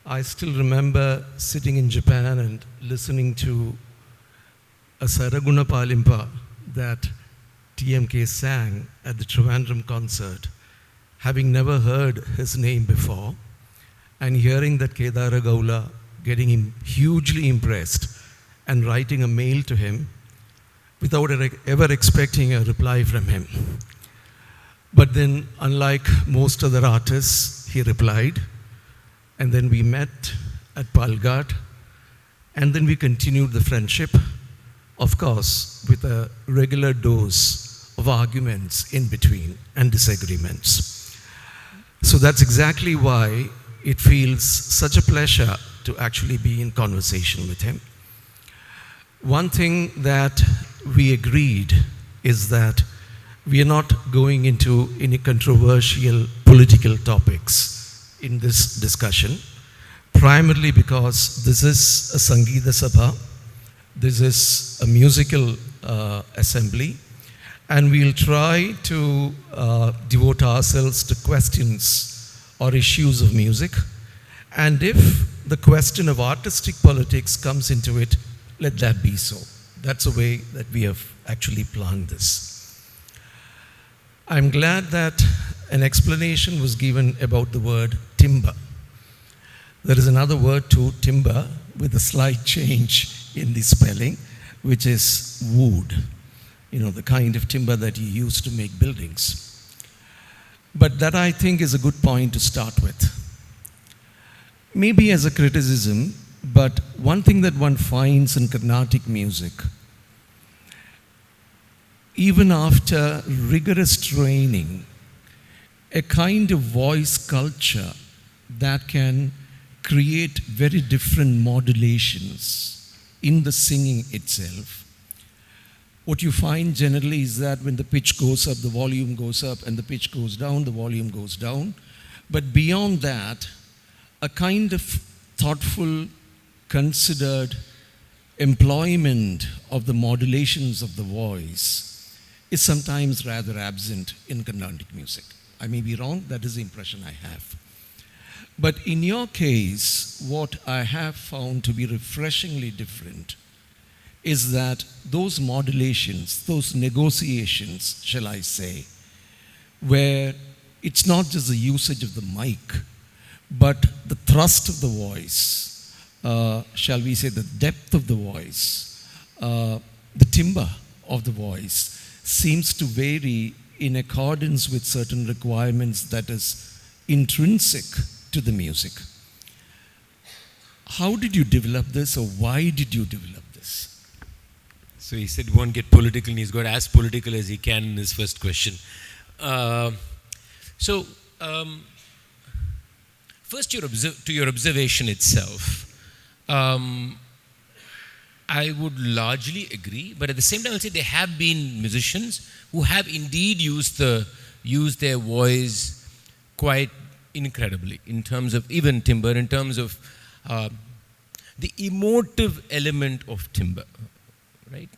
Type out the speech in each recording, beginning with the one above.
I still remember sitting in Japan and listening to a Saraguna Palimpa that TMK sang at the Trivandrum concert, having never heard his name before, and hearing that Kedara Gaula getting him hugely impressed and writing a mail to him without ever expecting a reply from him. But then, unlike most other artists, he replied, and then we met at Palghat, and then we continued the friendship, of course, with a regular dose of arguments in between and disagreements. So that's exactly why it feels such a pleasure to actually be in conversation with him. One thing that we agreed is that we are not going into any controversial political topics in this discussion, primarily because this is a SANGEETHA SABHA, this is a musical assembly, and we'll try to devote ourselves to questions or issues of music. And if the question of artistic politics comes into it, let that be so. That's the way that we have actually planned this. I'm glad that an explanation was given about the word timber. There is another word to timber with a slight change in the spelling, which is wood. You know, the kind of timber that you use to make buildings. But that, I think, is a good point to start with. Maybe as a criticism, but one thing that one finds in Carnatic music, even after rigorous training, a kind of voice culture that can create very different modulations in the singing itself. What you find generally is that when the pitch goes up, the volume goes up, and the pitch goes down, the volume goes down. But beyond that, a kind of thoughtful, considered employment of the modulations of the voice is sometimes rather absent in Carnatic music. I may be wrong, that is the impression I have. But in your case, what I have found to be refreshingly different is that those modulations, those negotiations, shall I say, where it's not just the usage of the mic, but the thrust of the voice, shall we say the depth of the voice, the timbre of the voice, seems to vary in accordance with certain requirements that is intrinsic to the music. How did you develop this, or why did you develop this? So he said he won't get political, and he's got as political as he can in his first question. First, to your observation itself, I would largely agree, but at the same time, I'll say there have been musicians who have indeed used their voice quite incredibly in terms of even timbre, in terms of the emotive element of timbre, right?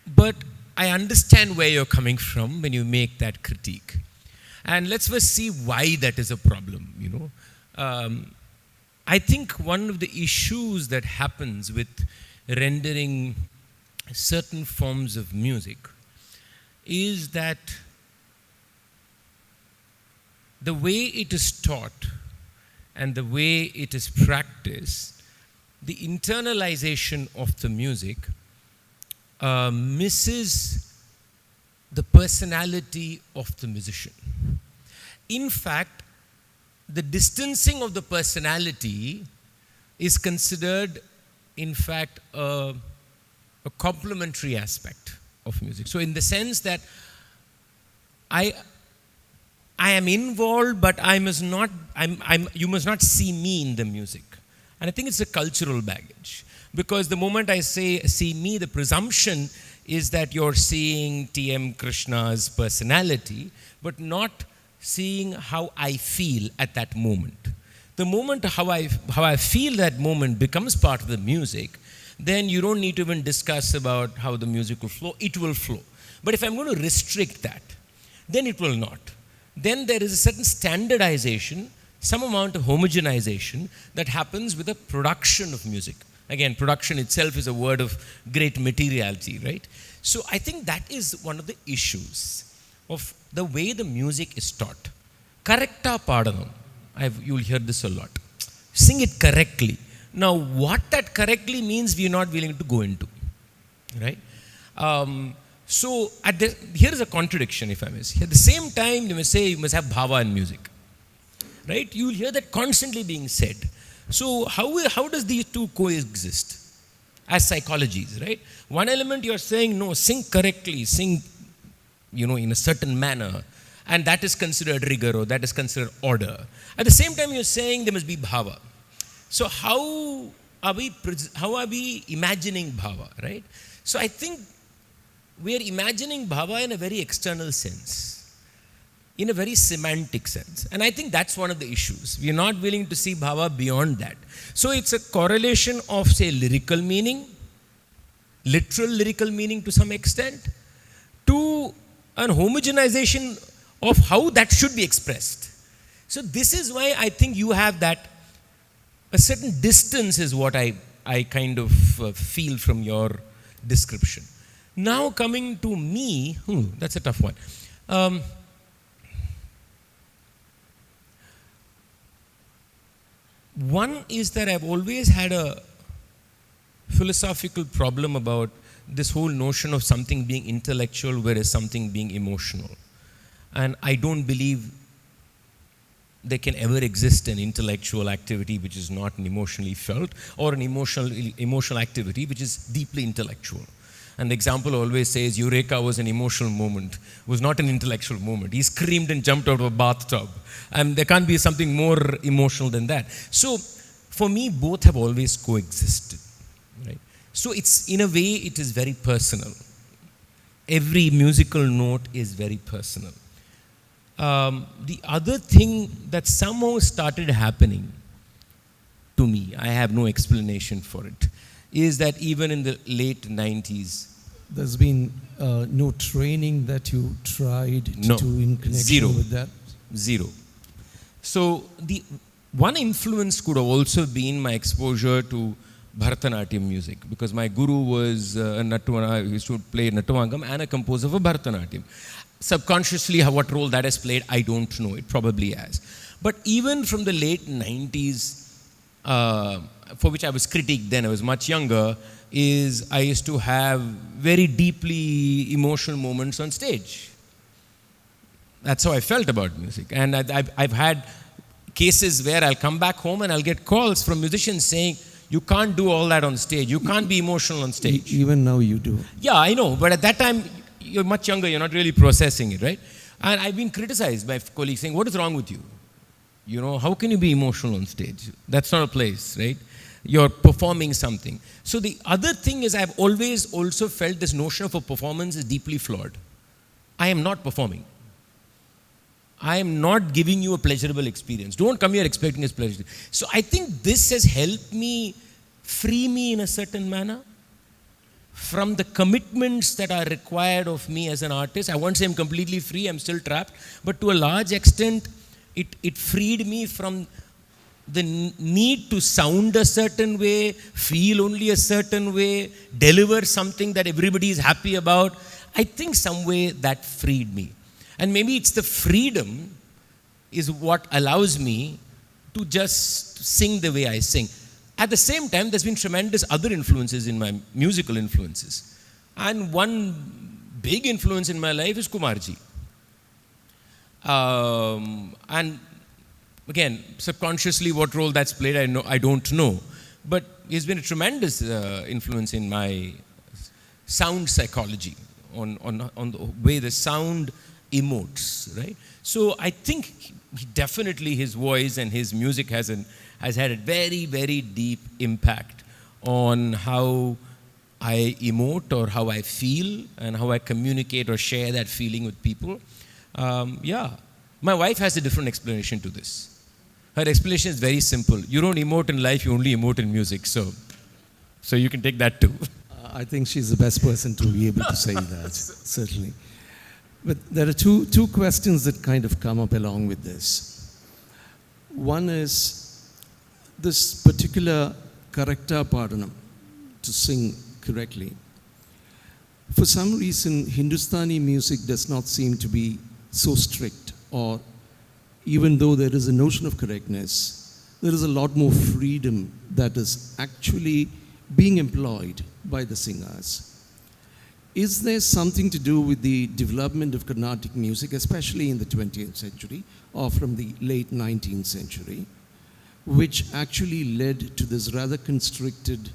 But I understand where you're coming from when you make that critique. And let's first see why that is a problem, you know. I think one of the issues that happens with rendering certain forms of music is that the way it is taught and the way it is practiced, the internalization of the music misses the personality of the musician. In fact, the distancing of the personality is considered, in fact, a complementary aspect of music. So in the sense that I am involved, but you must not see me in the music. And I think it's a cultural baggage. Because the moment I say see me, the presumption is that you're seeing T.M. Krishna's personality, but not seeing how I feel at that moment. The moment how I feel that moment becomes part of the music, then you don't need to even discuss about how the music will flow. It will flow. But if I'm going to restrict that, then it will not. Then there is a certain standardization, some amount of homogenization that happens with the production of music. Again, production itself is a word of great materiality, right? So I think that is one of the issues of the way the music is taught. Correcta padanam. You'll hear this a lot. Sing it correctly. Now, what that correctly means, we are not willing to go into, right? So here is a contradiction, if I may say. At the same time, you may say you must have bhava in music, right? You will hear that constantly being said. So how does these two coexist as psychologies, right? One element you are saying, no, sing correctly, sing, in a certain manner, and that is considered rigor, or that is considered order. At the same time, you are saying there must be bhava. So how are we imagining bhava, right? So I think we are imagining bhava in a very external sense, in a very semantic sense. And I think that's one of the issues. We are not willing to see bhava beyond that. So it's a correlation of, say, lyrical meaning, literal lyrical meaning to some extent, to an homogenization of how that should be expressed. So this is why I think you have that, a certain distance is what I kind of feel from your description. Now coming to me, that's a tough one. One is that I've always had a philosophical problem about this whole notion of something being intellectual whereas something being emotional. And I don't believe there can ever exist an intellectual activity which is not an emotionally felt, or an emotional activity which is deeply intellectual. And the example always says Eureka was an emotional moment, was not an intellectual moment. He screamed and jumped out of a bathtub. And there can't be something more emotional than that. So for me, both have always coexisted. Right? So it's, in a way, it is very personal. Every musical note is very personal. The other thing that somehow started happening to me, I have no explanation for it, is that even in the late 90s, there's been no training that you tried to do in connection with that? Zero. So the one influence could have also been my exposure to Bharatanatyam music, because my guru was he used to play Natuvangam and a composer for Bharatanatyam. Subconsciously, what role that has played, I don't know. It probably has. But even from the late 90s, for which I was critiqued then, I was much younger, is I used to have very deeply emotional moments on stage. That's how I felt about music. And I've had cases where I'll come back home and I'll get calls from musicians saying, you can't do all that on stage. You can't be emotional on stage. Even now you do. Yeah, I know. But at that time, you're much younger. You're not really processing it, right? And I've been criticized by colleagues saying, what is wrong with you? How can you be emotional on stage? That's not a place, right? You're performing something. So the other thing is, I've always also felt this notion of a performance is deeply flawed. I am not performing. I am not giving you a pleasurable experience. Don't come here expecting a pleasure. So I think this has helped me, free me in a certain manner from the commitments that are required of me as an artist. I won't say I'm completely free, I'm still trapped, but to a large extent, it freed me from the need to sound a certain way, feel only a certain way, deliver something that everybody is happy about. I think some way that freed me. And maybe it's the freedom is what allows me to just sing the way I sing. At the same time, there's been tremendous other influences in my musical influences. And one big influence in my life is Kumarji. And again, subconsciously what role that's played, I don't know. But he's been a tremendous influence in my sound psychology, on the way the sound emotes, right? So I think definitely his voice and his music has had a very, very deep impact on how I emote or how I feel and how I communicate or share that feeling with people. My wife has a different explanation to this. Her explanation is very simple. You don't emote in life, you only emote in music. So you can take that too. I think she's the best person to be able to say that, certainly. But there are two questions that kind of come up along with this. One is this particular Karakta Padanam, to sing correctly. For some reason, Hindustani music does not seem to be so strict, or even though there is a notion of correctness, there is a lot more freedom that is actually being employed by the singers. Is there something to do with the development of Carnatic music, especially in the 20th century or from the late 19th century, which actually led to this rather constricted,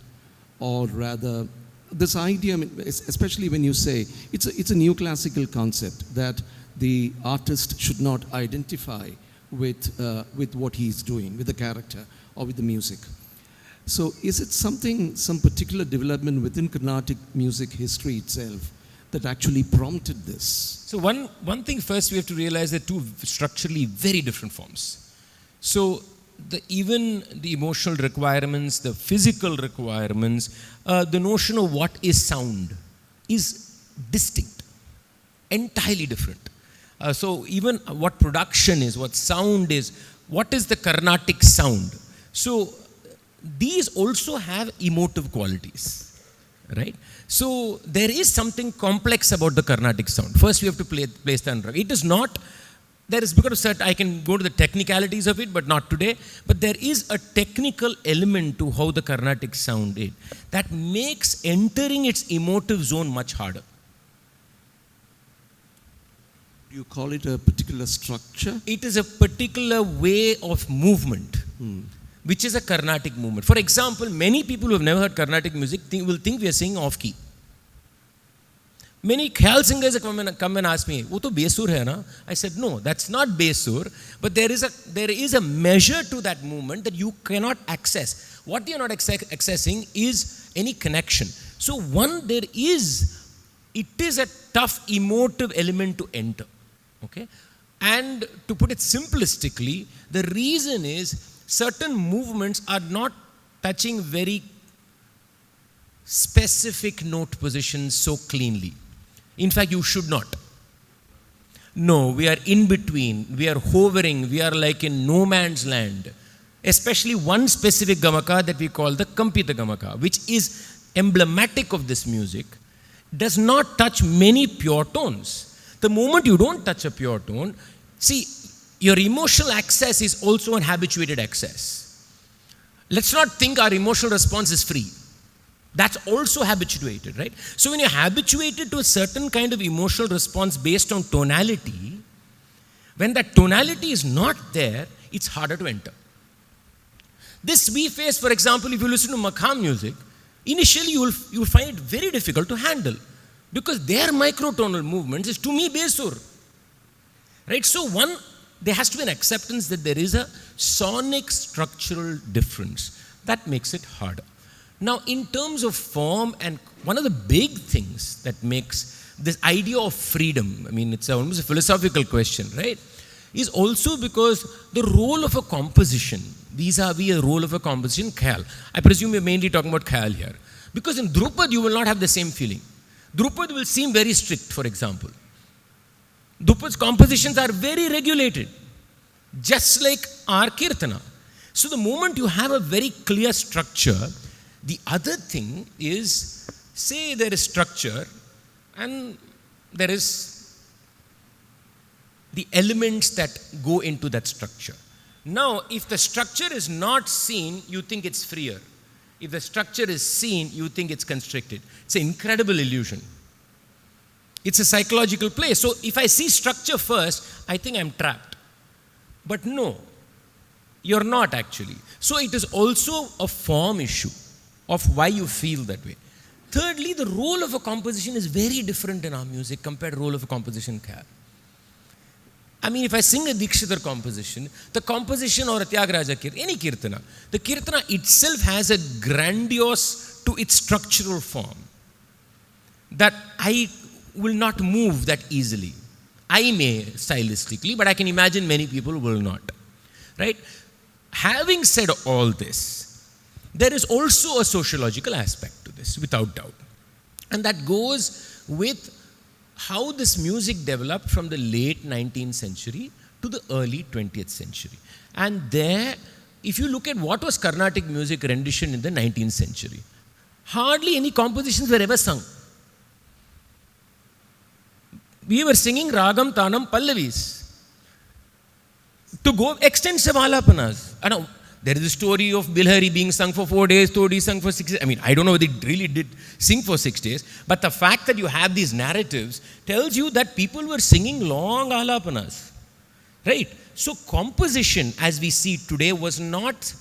or rather this idea, I mean, especially when you say it's a neoclassical concept that the artist should not identify with what he's doing, with the character or with the music. So is it some particular development within Carnatic music history itself that actually prompted this? So one thing first we have to realize that two structurally very different forms. So even the emotional requirements, the physical requirements, the notion of what is sound is distinct, entirely different. So even what production is, what sound is, what is the Carnatic sound? So these also have emotive qualities, right? So there is something complex about the Carnatic sound. First we have to place that on. It is not, there is, because of certain, I can go to the technicalities of it, but not today. But there is a technical element to how the Carnatic sound is that makes entering its emotive zone much harder. Do you call it a particular structure? It is a particular way of movement, which is a Carnatic movement. For example, many people who have never heard Carnatic music will think we are singing off key. Many Khyal singers come and ask me, "Wo to besur hai na?" I said, no, that's not besur, but there is a measure to that movement that you cannot access. What you are not accessing is any connection. So it is a tough emotive element to enter. Okay? And to put it simplistically, the reason is certain movements are not touching very specific note positions so cleanly. In fact, you should not. No, we are in between. We are hovering. We are like in no man's land. Especially one specific gamaka that we call the Kampita gamaka, which is emblematic of this music, does not touch many pure tones. The moment you don't touch a pure tone, see, your emotional access is also an habituated access. Let's not think our emotional response is free. That's also habituated, right? So when you're habituated to a certain kind of emotional response based on tonality, when that tonality is not there, it's harder to enter. This we face, for example, if you listen to Makham music, initially you will find it very difficult to handle because their microtonal movements is, to me, besur. Right? So there has to be an acceptance that there is a sonic structural difference. That makes it harder. Now, in terms of form, and one of the big things that makes this idea of freedom, I mean, it's almost a philosophical question, right? Is also because the role of a composition, vis-a-vis a role of a composition, Khyal. I presume you're mainly talking about Khyal here. Because in Drupad, you will not have the same feeling. Drupad will seem very strict, for example. Drupad's compositions are very regulated, just like our Kirtana. So the moment you have a very clear structure, the other thing is, say there is structure and there is the elements that go into that structure. Now, if the structure is not seen, you think it's freer. If the structure is seen, you think it's constricted. It's an incredible illusion. It's a psychological play. So if I see structure first, I think I'm trapped. But no, you're not actually. So it is also a form issue of why you feel that way. Thirdly, the role of a composition is very different in our music compared to the role of a composition in Khyal. I mean, if I sing a Dikshitar composition, the composition or a Tyagaraja Kirtana, any Kirtana, the Kirtana itself has a grandiose to its structural form that I will not move that easily. I may stylistically, but I can imagine many people will not. Right? Having said all this, there is also a sociological aspect to this, without doubt. And that goes with how this music developed from the late 19th century to the early 20th century. And there, if you look at what was Carnatic music rendition in the 19th century, hardly any compositions were ever sung. We were singing Ragam, Tanam, Pallavis. To go extensive alapanas. There is a story of Bilhari being sung for 4 days, Todi sung for 6 days. I mean, I don't know whether it really did sing for 6 days, but the fact that you have these narratives tells you that people were singing long alapanas. Right? So composition, as we see today, was not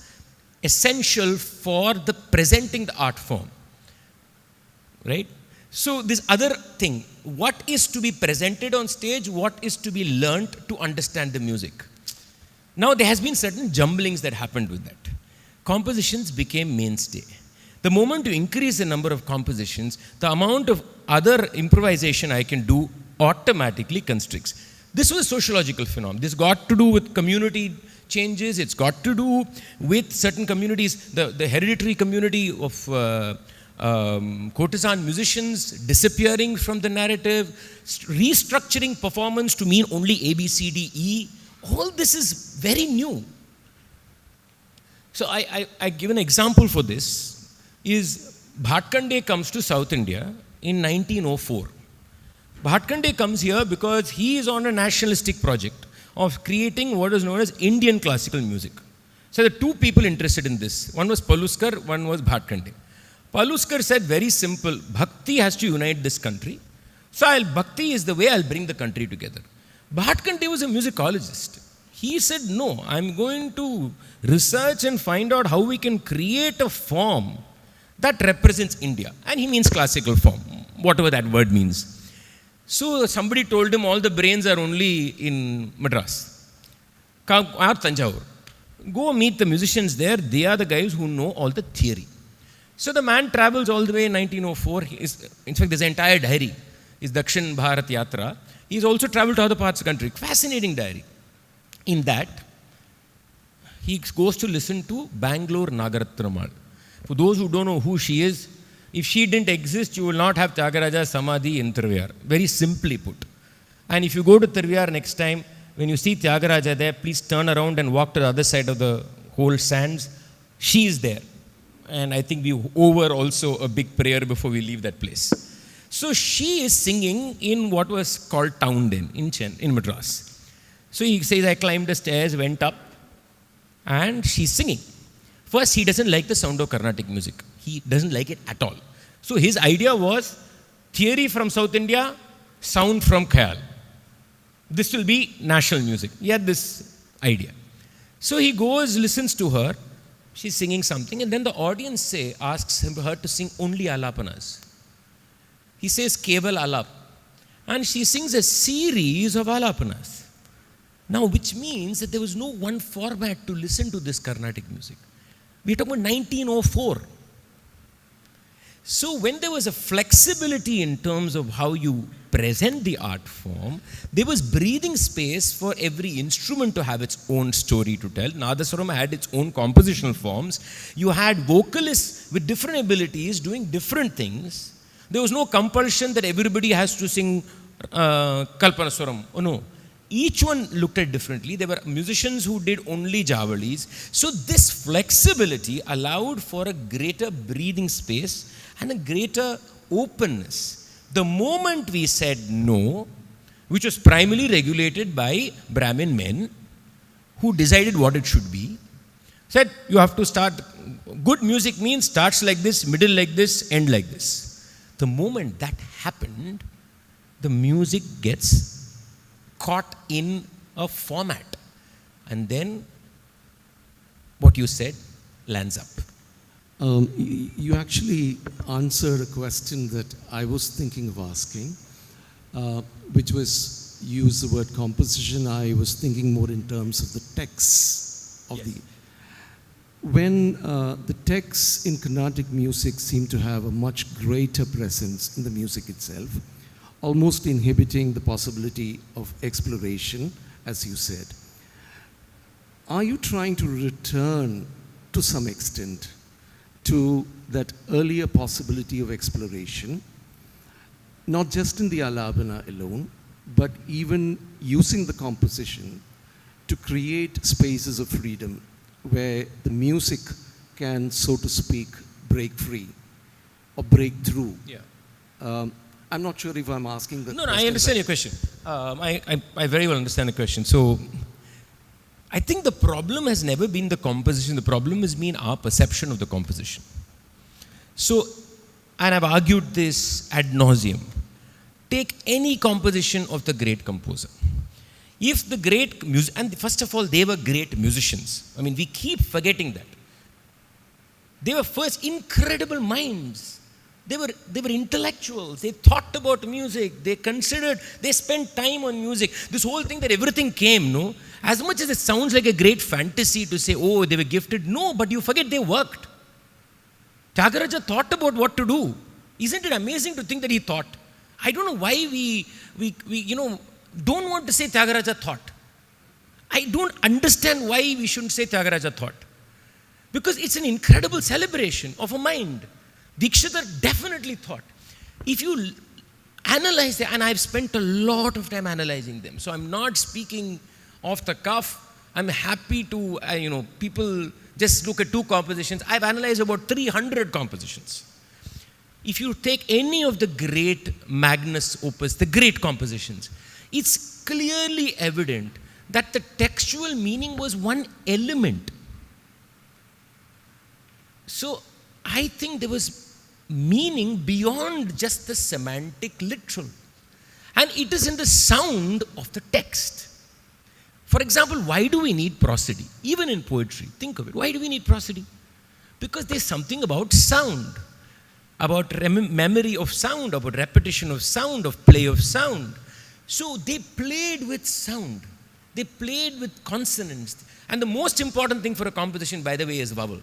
essential for the presenting the art form. Right? So this other thing, what is to be presented on stage, what is to be learnt to understand the music. Now there has been certain jumblings that happened with that. Compositions became mainstay. The moment you increase the number of compositions, the amount of other improvisation I can do automatically constricts. This was a sociological phenomenon. This got to do with community changes. It's got to do with certain communities, the hereditary community of courtesan musicians disappearing from the narrative, restructuring performance to mean only A, B, C, D, E. All this is very new. So I give an example for this, is Bhatkande comes to South India in 1904. Bhatkande comes here because he is on a nationalistic project of creating what is known as Indian classical music. So there are two people interested in this. One was Paluskar, one was Bhatkande. Paluskar said very simple, Bhakti has to unite this country. So Bhakti is the way I'll bring the country together. Bhatkande was a musicologist. He said, no, I'm going to research and find out how we can create a form that represents India. And he means classical form, whatever that word means. So somebody told him all the brains are only in Madras or Tanjavur. Go meet the musicians there. They are the guys who know all the theory. So the man travels all the way in 1904. In fact, there's an entire diary. It's Dakshin Bharat Yatra. He's also traveled to other parts of the country. Fascinating diary. In that, he goes to listen to Bangalore Nagaratnamal. For those who don't know who she is, if she didn't exist, you will not have Tyagaraja Samadhi in Tiruviyar. Very simply put. And if you go to Tiruviyar next time, when you see Tyagaraja there, please turn around and walk to the other side of the whole sands. She is there. And I think we over also a big prayer before we leave that place. So she is singing in what was called Town in Madras. So he says, I climbed the stairs, went up, and she's singing. First, he doesn't like the sound of Carnatic music. He doesn't like it at all. So his idea was theory from South India, sound from Khayal. This will be national music. He had this idea. So he goes, listens to her. She's singing something, and then the audience asks her to sing only alapanas. He says, Keval alap. And she sings a series of alapanas. Now, which means that there was no one format to listen to this Carnatic music. We're talking about 1904. So when there was a flexibility in terms of how you present the art form, there was breathing space for every instrument to have its own story to tell. Nadaswaram had its own compositional forms. You had vocalists with different abilities doing different things. There was no compulsion that everybody has to sing Kalpanaswaram. Oh no. Each one looked at differently. There were musicians who did only Javalis. So this flexibility allowed for a greater breathing space and a greater openness. The moment we said no, which was primarily regulated by Brahmin men who decided what it should be, said you have to start, good music means starts like this, middle like this, end like this. The moment that happened, the music gets caught in a format. And then what you said lands up. You actually answered a question that I was thinking of asking, which was, you used the word composition. I was thinking more in terms of the texts of the... When the texts in Carnatic music seem to have a much greater presence in the music itself, almost inhibiting the possibility of exploration, as you said. Are you trying to return, to some extent, to that earlier possibility of exploration, not just in the alabana alone, but even using the composition to create spaces of freedom where the music can, so to speak, break free or break through. Yeah. I'm not sure if I'm asking the No, question. I understand your question. I very well understand the question. So, I think the problem has never been the composition. The problem has been our perception of the composition. So, and I've argued this ad nauseum. Take any composition of the great composer. If the great and first of all, they were great musicians. I mean, we keep forgetting that. They were first incredible minds. They were intellectuals. They thought about music. They considered, they spent time on music. This whole thing that everything came, no? As much as it sounds like a great fantasy to say, oh, they were gifted. No, but you forget they worked. Tyagaraja thought about what to do. Isn't it amazing to think that he thought? I don't know why we don't want to say Tyagaraja thought. I don't understand why we shouldn't say Tyagaraja thought. Because it's an incredible celebration of a mind. Dikshidhar definitely thought. If you analyze it, and I've spent a lot of time analyzing them, so I'm not speaking off the cuff. I'm happy to, people just look at two compositions. I've analyzed about 300 compositions. If you take any of the great magnus opus, the great compositions, it's clearly evident that the textual meaning was one element. So I think there was meaning beyond just the semantic literal. And it is in the sound of the text. For example, why do we need prosody? Even in poetry, think of it. Why do we need prosody? Because there's something about sound, about memory of sound, about repetition of sound, of play of sound. So they played with sound. They played with consonants. And the most important thing for a composition, by the way, is vowel.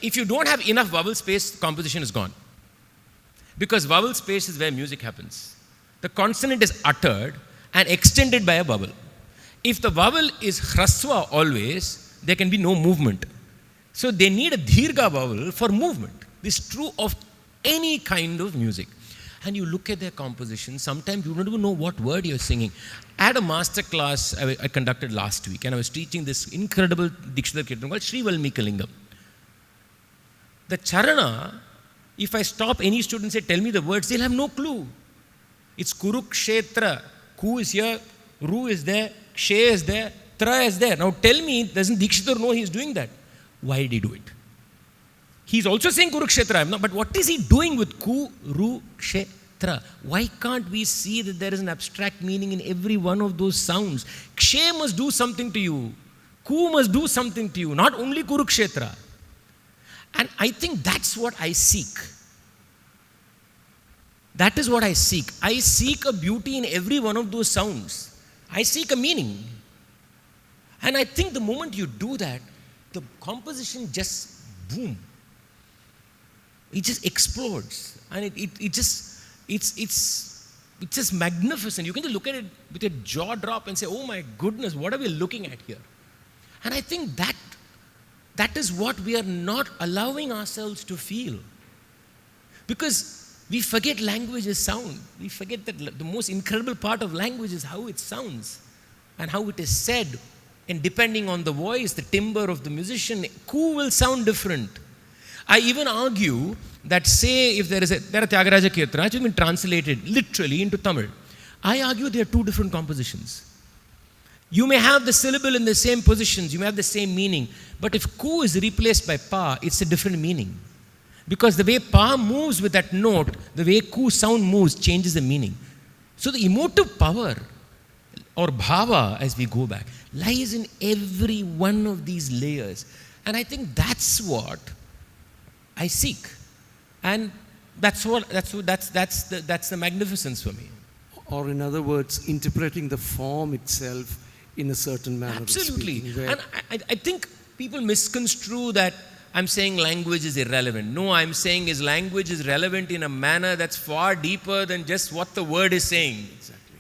If you don't have enough vowel space, the composition is gone. Because vowel space is where music happens. The consonant is uttered and extended by a vowel. If the vowel is hraswa always, there can be no movement. So they need a dheergha vowel for movement. This is true of any kind of music. And you look at their composition, sometimes you don't even know what word you're singing. I had a master class I conducted last week, and I was teaching this incredible Dikshidhar Kirtan called Sri Valmikalingam. The charana, if I stop any student and say, tell me the words, they'll have no clue. It's Kurukshetra. Ku is here, Ru is there, Kshe is there, Tra is there. Now tell me, doesn't Dikshidhar know he's doing that? Why did he do it? He's also saying Kurukshetra, but what is he doing with Kurukshetra? Why can't we see that there is an abstract meaning in every one of those sounds? Kshe must do something to you. Ku must do something to you, not only Kurukshetra. And I think that's what I seek. That is what I seek. I seek a beauty in every one of those sounds. I seek a meaning. And I think the moment you do that, the composition just boom. It just explodes. And it's just magnificent. You can just look at it with a jaw drop and say, oh my goodness, what are we looking at here? And I think that is what we are not allowing ourselves to feel. Because we forget language is sound. We forget that the most incredible part of language is how it sounds and how it is said. And depending on the voice, the timbre of the musician, ku will sound different. I even argue that, say, if there are Tyagaraja Kirtana, which has been translated literally into Tamil. I argue they are two different compositions. You may have the syllable in the same positions, you may have the same meaning, but if ku is replaced by pa, it's a different meaning. Because the way pa moves with that note, the way ku sound moves changes the meaning. So the emotive power, or bhava as we go back, lies in every one of these layers. And I think that's what I seek. And that's the magnificence for me. Or in other words, interpreting the form itself in a certain manner. Absolutely. And I think people misconstrue that I'm saying language is irrelevant. No, I'm saying is language is relevant in a manner that's far deeper than just what the word is saying. Exactly.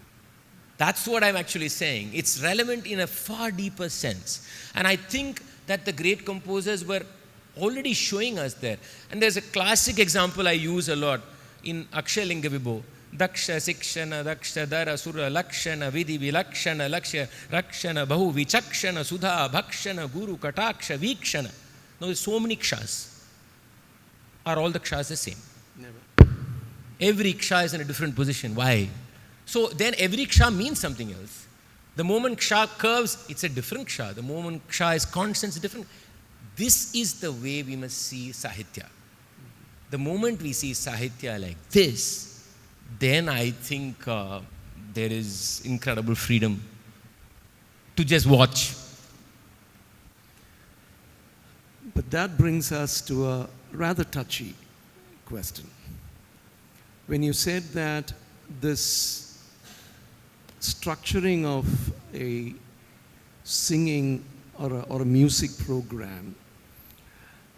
That's what I'm actually saying. It's relevant in a far deeper sense. And I think that the great composers were already showing us there. And there's a classic example I use a lot in Akshay Linga Vibho, Daksha Sikshana Daksha Dara Sura Lakshana Vidhi Vilakshana Lakshya Rakshana Bahu Vichakshana Sudha Bhakshana Guru Kataksha Vikshana. Now there's so many kshas. Are all the kshas the same? Never. Every ksha is in a different position. Why? So then every ksha means something else. The moment ksha curves, it's a different ksha. The moment ksha is constant, it's different. This is the way we must see Sahitya. The moment we see Sahitya like this, then I think there is incredible freedom to just watch. But that brings us to a rather touchy question. When you said that this structuring of a singing or a music program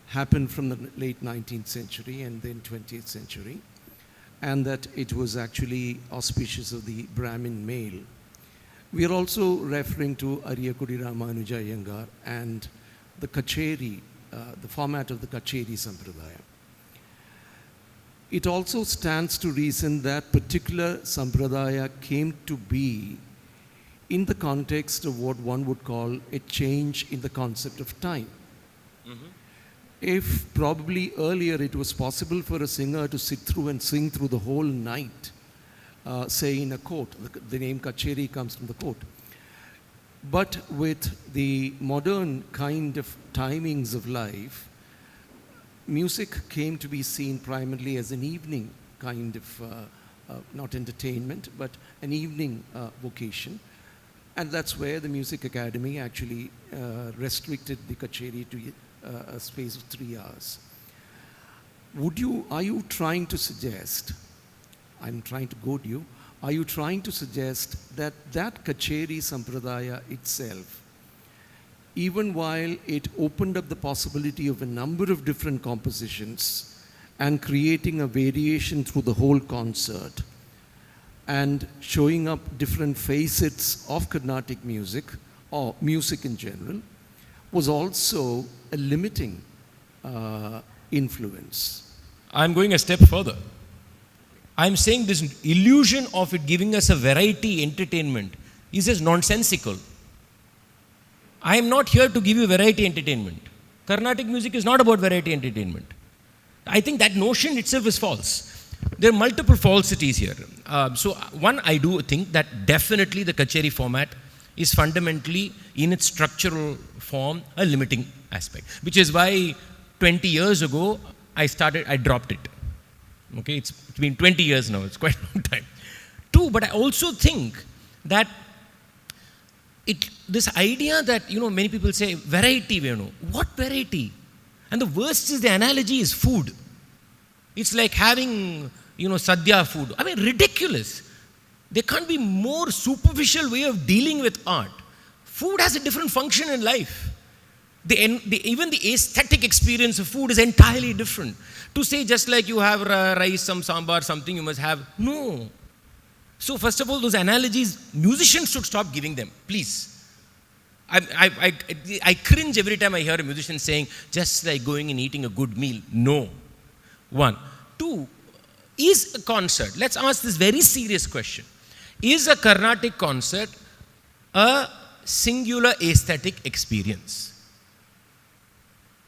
happened from the late 19th century and then 20th century, and that it was actually auspicious of the Brahmin male. We are also referring to Ariyakudi Ramanuja Iyengar and the Kacheri, the format of the Kacheri Sampradaya. It also stands to reason that particular Sampradaya came to be in the context of what one would call a change in the concept of time. Mm-hmm. If probably earlier it was possible for a singer to sit through and sing through the whole night, say in a court, the name Kacheri comes from the court. But with the modern kind of timings of life, music came to be seen primarily as an evening kind of, not entertainment, but an evening vocation. And that's where the Music Academy actually restricted the Kacheri to a space of 3 hours. Are you trying to suggest, I'm trying to goad you, are you trying to suggest that that Kacheri Sampradaya itself, even while it opened up the possibility of a number of different compositions and creating a variation through the whole concert and showing up different facets of Carnatic music or music in general, was also a limiting influence? I'm going a step further. I'm saying this illusion of it giving us a variety entertainment is just nonsensical. I am not here to give you variety entertainment. Carnatic music is not about variety entertainment. I think that notion itself is false. There are multiple falsities here. So one, I do think that definitely the Kacheri format is fundamentally, in its structural form, a limiting aspect. Which is why 20 years ago, I dropped it. Okay, it's been 20 years now, it's quite a long time. Two, but I also think that this idea that, many people say, variety, Venu. What variety? And the worst is the analogy is food. It's like having, sadhya food. I mean, ridiculous. There can't be more superficial way of dealing with art. Food has a different function in life. Even the aesthetic experience of food is entirely different. To say just like you have rice, some sambar, something you must have. No. So first of all, those analogies, musicians should stop giving them, please. I cringe every time I hear a musician saying, just like going and eating a good meal. No. One. Two, is a concert, let's ask this very serious question. Is a Carnatic concert a singular aesthetic experience?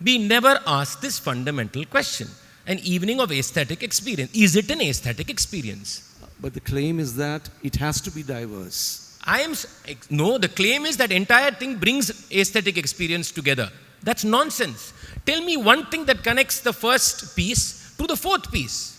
We never ask this fundamental question. An evening of aesthetic experience. Is it an aesthetic experience? But the claim is that it has to be diverse. No, the claim is that entire thing brings aesthetic experience together. That's nonsense. Tell me one thing that connects the first piece to the fourth piece.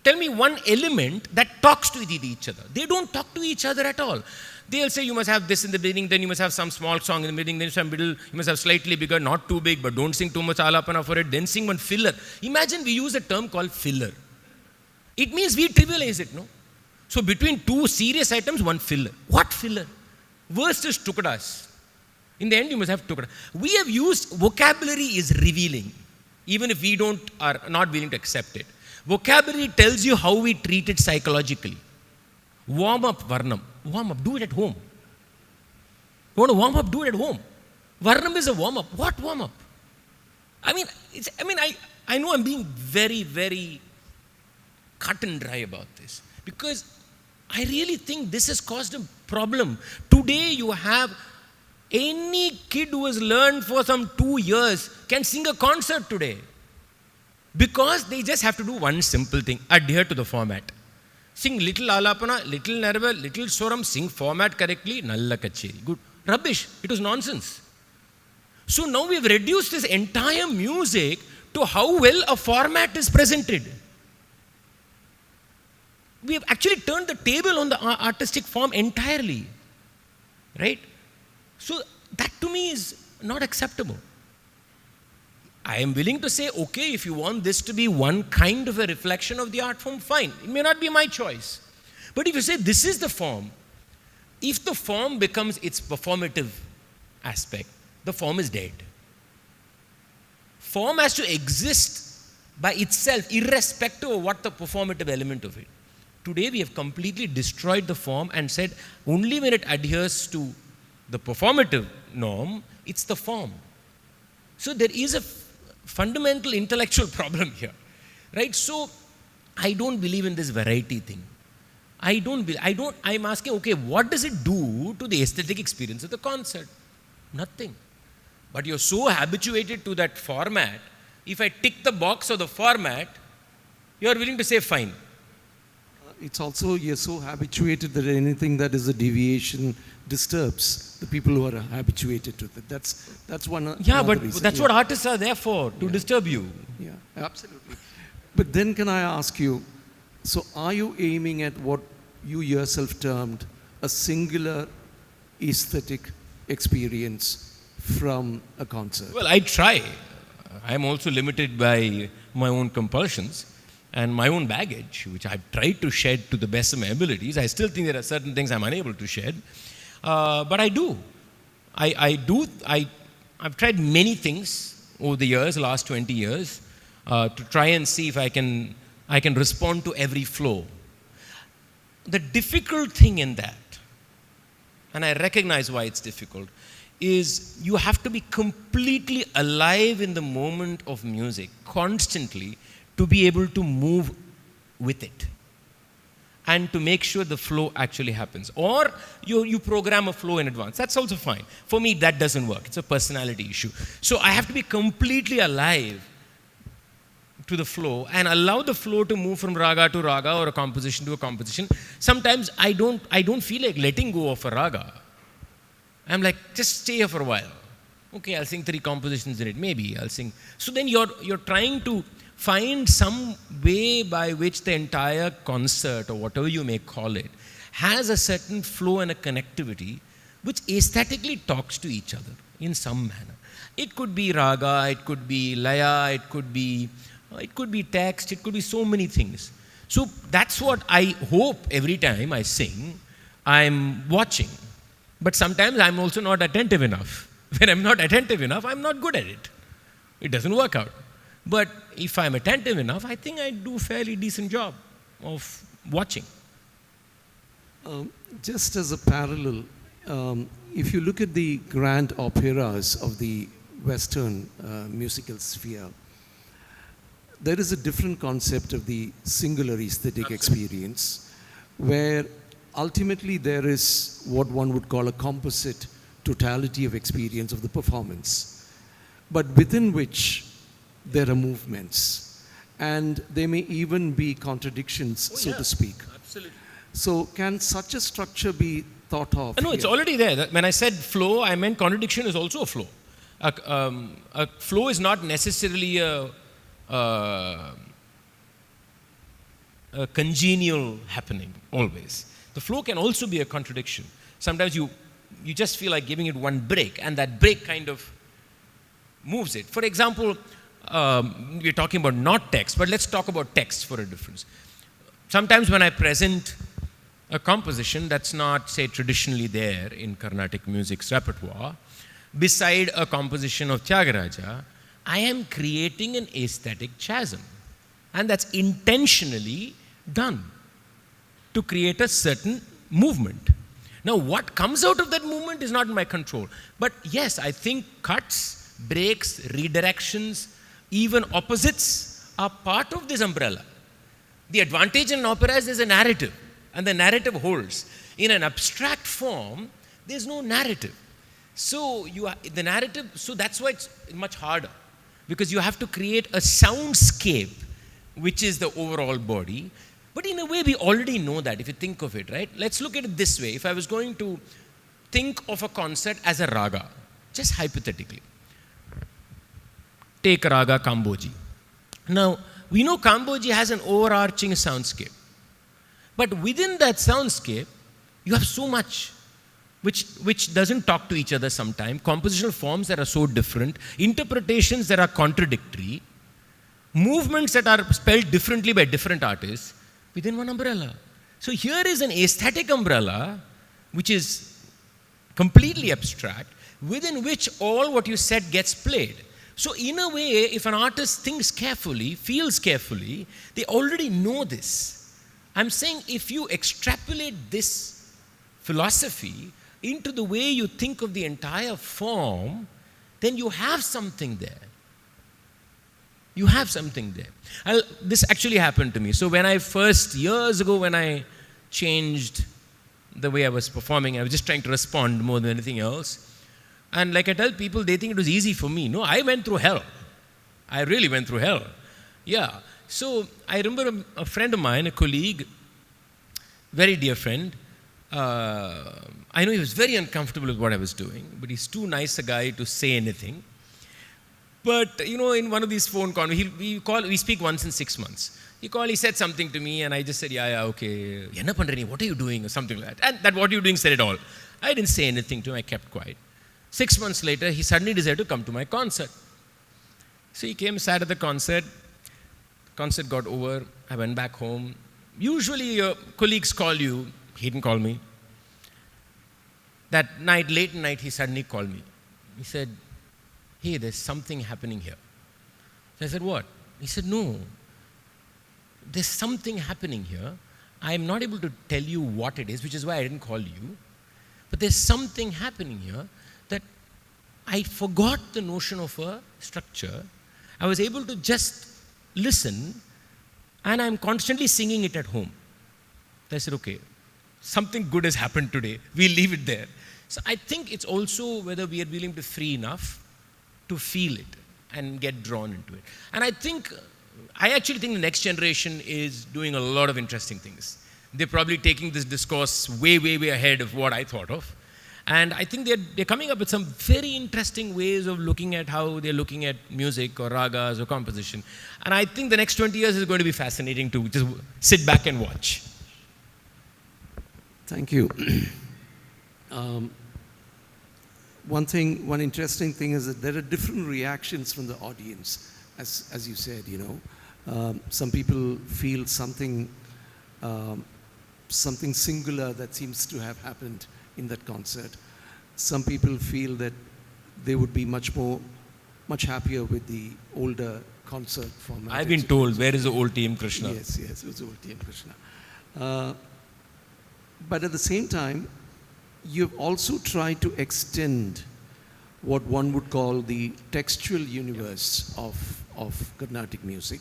Tell me one element that talks to each other. They don't talk to each other at all. They'll say you must have this in the beginning, then you must have some small song in the beginning, then some middle, you must have slightly bigger, not too big, but don't sing too much alapana for it, then sing one filler. Imagine we use a term called filler. It means we trivialize it, no? So between two serious items, one filler. What filler? Worst is tukadas. In the end, you must have tukada. We have used vocabulary is revealing, even if we are not willing to accept it. Vocabulary tells you how we treat it psychologically. Warm up Varnam. Warm up. Do it at home. You want to warm up? Do it at home. Varnam is a warm up. What warm up? I know I'm being very, very cut and dry about this. Because I really think this has caused a problem. Today you have any kid who has learned for some 2 years can sing a concert today. Because they just have to do one simple thing, adhere to the format. Sing little alapana, little narva, little swaram, sing format correctly, nalla kacheri. Good. Rubbish. It was nonsense. So now we've reduced this entire music to how well a format is presented. We have actually turned the table on the artistic form entirely. Right? So that to me is not acceptable. I am willing to say, okay, if you want this to be one kind of a reflection of the art form, fine. It may not be my choice. But if you say this is the form, if the form becomes its performative aspect, the form is dead. Form has to exist by itself, irrespective of what the performative element of it. Today we have completely destroyed the form and said only when it adheres to the performative norm, it's the form. So there is a fundamental intellectual problem here, right? So I don't believe in this variety thing. I'm asking, okay, what does it do to the aesthetic experience of the concert? Nothing. But you're so habituated to that format, if I tick the box of the format, you're willing to say fine. It's also, you're so habituated that anything that is a deviation disturbs the people who are habituated to that. That's one. Yeah, but reason. that's what artists are there for, to disturb you. Yeah, absolutely. But then can I ask you, so are you aiming at what you yourself termed a singular aesthetic experience from a concert? Well, I try. I'm also limited by my own compulsions and my own baggage, which I've tried to shed to the best of my abilities. I still think there are certain things I'm unable to shed. But I do. I've tried many things over the years, last 20 years, to try and see if I can respond to every flow. The difficult thing in that, and I recognize why it's difficult, is you have to be completely alive in the moment of music, constantly, to be able to move with it and to make sure the flow actually happens. Or you program a flow in advance. That's also fine. For me, that doesn't work. It's a personality issue. So I have to be completely alive to the flow and allow the flow to move from raga to raga or a composition to a composition. Sometimes I don't feel like letting go of a raga. I'm like, just stay here for a while. Okay, I'll sing 3 compositions in it. Maybe I'll sing. So then you're trying to find some way by which the entire concert, or whatever you may call it, has a certain flow and a connectivity which aesthetically talks to each other in some manner. It could be raga, it could be laya, it could be text, it could be so many things. So that's what I hope every time I sing, I'm watching. But sometimes I'm also not attentive enough. When I'm not attentive enough, I'm not good at it. It doesn't work out. But if I'm attentive enough, I think I do a fairly decent job of watching. Just as a parallel, if you look at the grand operas of the Western musical sphere, there is a different concept of the singular aesthetic experience, where ultimately there is what one would call a composite totality of experience of the performance, but within which there are movements, and there may even be contradictions, so to speak. Absolutely. So can such a structure be thought of? No, it's already there. When I said flow, I meant contradiction is also a flow. A flow is not necessarily a congenial happening, always. The flow can also be a contradiction. Sometimes you just feel like giving it one break, and that break kind of moves it. For example, we're talking about not text, but let's talk about text for a difference. Sometimes when I present a composition that's not, say, traditionally there in Carnatic music's repertoire, beside a composition of Tyagaraja, I am creating an aesthetic chasm. And that's intentionally done to create a certain movement. Now, what comes out of that movement is not in my control. But yes, I think cuts, breaks, redirections, even opposites are part of this umbrella. The advantage in an opera is there's a narrative, and the narrative holds. In an abstract form, there's no narrative. So the narrative, so that's why it's much harder, because you have to create a soundscape, which is the overall body. But in a way, we already know that, if you think of it, right? Let's look at it this way. If I was going to think of a concert as a raga, just hypothetically, take raga Kamboji. Now, we know Kamboji has an overarching soundscape. But within that soundscape, you have so much which doesn't talk to each other sometimes, compositional forms that are so different, interpretations that are contradictory, movements that are spelled differently by different artists within one umbrella. So here is an aesthetic umbrella, which is completely abstract, within which all what you said gets played. So in a way, if an artist thinks carefully, feels carefully, they already know this. I'm saying if you extrapolate this philosophy into the way you think of the entire form, then you have something there. You have something there. This actually happened to me. So when I first, years ago, when I changed the way I was performing, I was just trying to respond more than anything else. And like I tell people, they think it was easy for me. No, I went through hell. I really went through hell. Yeah. So I remember a friend of mine, a colleague, very dear friend. I know he was very uncomfortable with what I was doing, but he's too nice a guy to say anything. But, in one of these phone calls, we speak once in 6 months. He said something to me, and I just said, yeah, okay. What are you doing? Or something like that. And that what are you doing said it all. I didn't say anything to him. I kept quiet. 6 months later, he suddenly decided to come to my concert. So he came, sat at the concert. Concert got over. I went back home. Usually your colleagues call you. He didn't call me. That night, late night, he suddenly called me. He said, hey, there's something happening here. So I said, what? He said, no, there's something happening here. I'm not able to tell you what it is, which is why I didn't call you. But there's something happening here that I forgot the notion of a structure. I was able to just listen, and I'm constantly singing it at home. I said, okay, something good has happened today. We'll leave it there. So I think it's also whether we are willing to free enough to feel it and get drawn into it. And I actually think the next generation is doing a lot of interesting things. They're probably taking this discourse way, way, way ahead of what I thought of. And I think they're coming up with some very interesting ways of looking at how they're looking at music or ragas or composition. And I think the next 20 years is going to be fascinating to just sit back and watch. Thank you. One interesting thing is that there are different reactions from the audience, as you said, Some people feel something singular that seems to have happened in that concert. Some people feel that they would be much happier with the older concert format. I've been told, where is the old TM Krishna? Yes, it was old TM Krishna. But at the same time, you've also tried to extend what one would call the textual universe of Carnatic music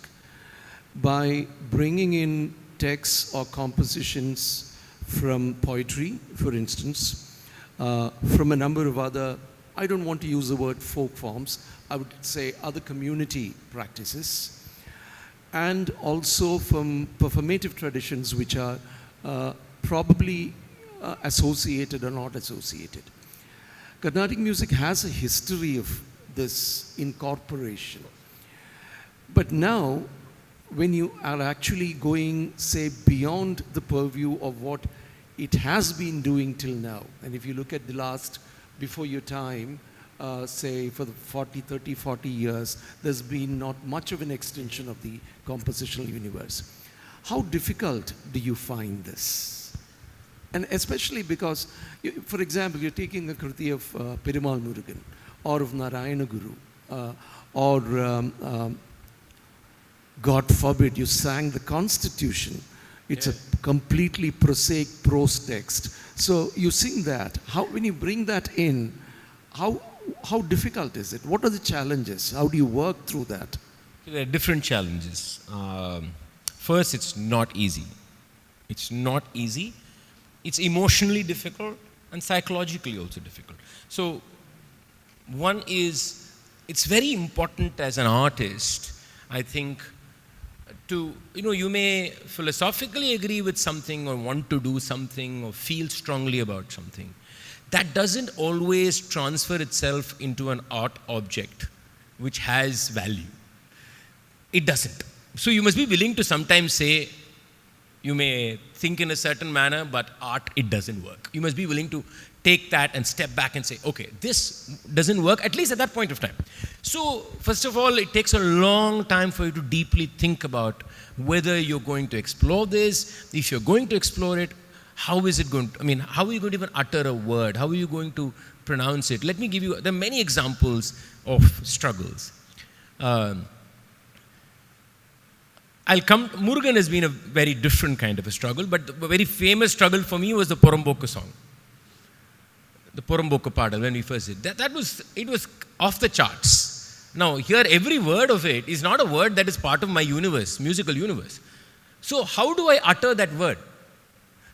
by bringing in texts or compositions from poetry, for instance, from a number of other, I don't want to use the word folk forms, I would say other community practices, and also from performative traditions which are probably associated or not associated. Carnatic music has a history of this incorporation. But now, when you are actually going, say, beyond the purview of what it has been doing till now, and if you look at the last, before your time, say for the 40 years, there's been not much of an extension of the compositional universe. How difficult do you find this? And especially because, for example, you're taking a kriti of Perumal Murugan, or of Narayana Guru, or God forbid, you sang the Constitution. It's a completely prosaic prose text. So you sing that. When you bring that in, how difficult is it? What are the challenges? How do you work through that? There are different challenges. First, it's not easy. It's not easy. It's emotionally difficult and psychologically also difficult. So, one is, it's very important as an artist, I think, to, you may philosophically agree with something or want to do something or feel strongly about something. That doesn't always transfer itself into an art object which has value. It doesn't. So you must be willing to sometimes say, you may think in a certain manner, but art, it doesn't work. You must be willing to take that and step back and say, okay, this doesn't work, at least at that point of time. So, first of all, it takes a long time for you to deeply think about whether you're going to explore this. If you're going to explore it, how is it going to, how are you going to even utter a word? How are you going to pronounce it? Let me give you, there are many examples of struggles. Murugan has been a very different kind of a struggle, but a very famous struggle for me was the Porambokku song. The Porambokku Padal, when we first did. It was off the charts. Now, here every word of it is not a word that is part of my universe, musical universe. So, how do I utter that word?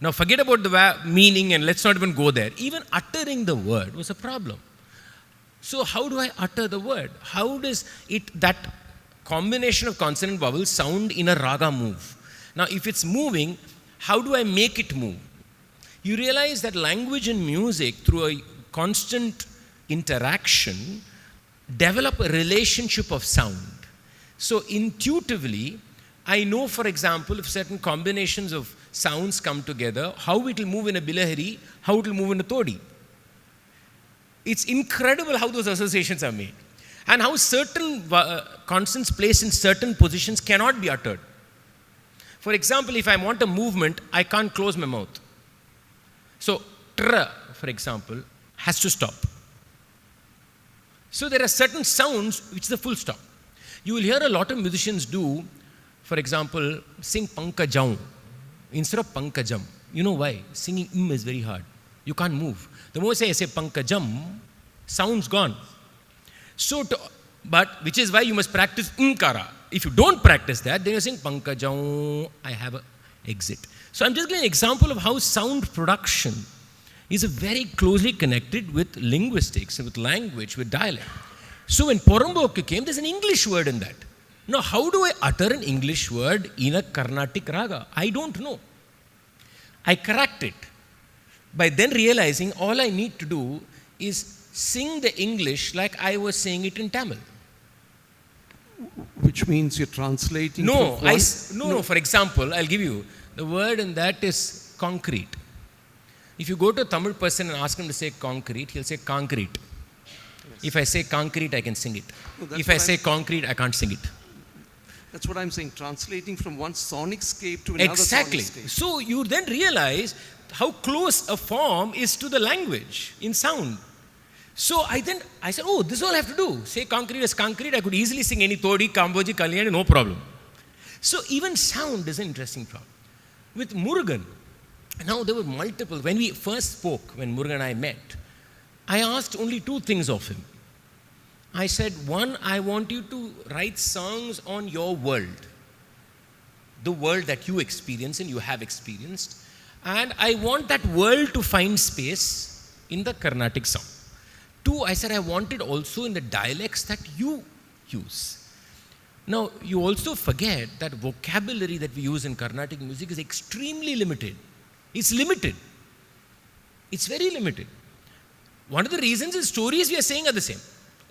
Now, forget about the meaning and let's not even go there. Even uttering the word was a problem. So, how do I utter the word? How does that combination of consonant vowels sound in a raga move? Now, if it's moving, how do I make it move? You realize that language and music, through a constant interaction, develop a relationship of sound. So intuitively, I know, for example, if certain combinations of sounds come together, how it will move in a bilahari, how it will move in a todi. It's incredible how those associations are made. And how certain consonants placed in certain positions cannot be uttered. For example, if I want a movement, I can't close my mouth. So, tra, for example, has to stop. So there are certain sounds which is a full stop. You will hear a lot of musicians do, for example, sing pankajam instead of pankajam. You know why? Singing is very hard. You can't move. The moment I say pankajam, sound's gone. So, but which is why you must practice umkara. If you don't practice that, then you're saying pankajam, I have an exit. So I'm just giving an example of how sound production is very closely connected with linguistics, with language, with dialect. So when Porambokku came, there's an English word in that. Now, how do I utter an English word in a Carnatic raga? I don't know. I cracked it by then realizing all I need to do is sing the English like I was saying it in Tamil. Which means you're translating No, from for example, I'll give you, the word in that is concrete. If you go to a Tamil person and ask him to say concrete, he'll say concrete. Yes. If I say concrete, I can sing it. No, if I say concrete, I can't sing it. That's what I'm saying, translating from one sonic scape to another sonic scape. So you then realize how close a form is to the language in sound. So I said, oh, this is all I have to do. Say concrete as concrete, I could easily sing any Todi, Kamboji, Kalyani, no problem. So even sound is an interesting problem. With Murugan, now there were multiple. When we first spoke, when Murugan and I met, I asked only two things of him. I said, one, I want you to write songs on your world, the world that you experience and you have experienced, and I want that world to find space in the Carnatic sound. Two, I said, I want it also in the dialects that you use. Now, you also forget that vocabulary that we use in Carnatic music is extremely limited. It's limited. It's very limited. One of the reasons is stories we are saying are the same.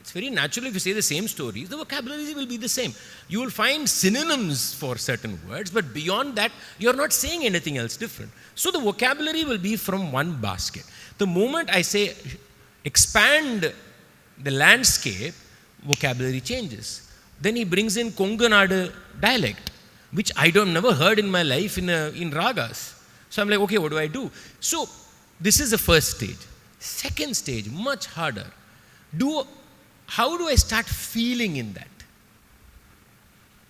It's very natural if you say the same stories, the vocabulary will be the same. You will find synonyms for certain words, but beyond that, you're not saying anything else different. So the vocabulary will be from one basket. The moment I say expand the landscape, vocabulary changes. Then he brings in Konganadu dialect, which I never heard in my life in ragas. So I'm like, okay, what do I do? So this is the first stage. Second stage, much harder. How do I start feeling in that?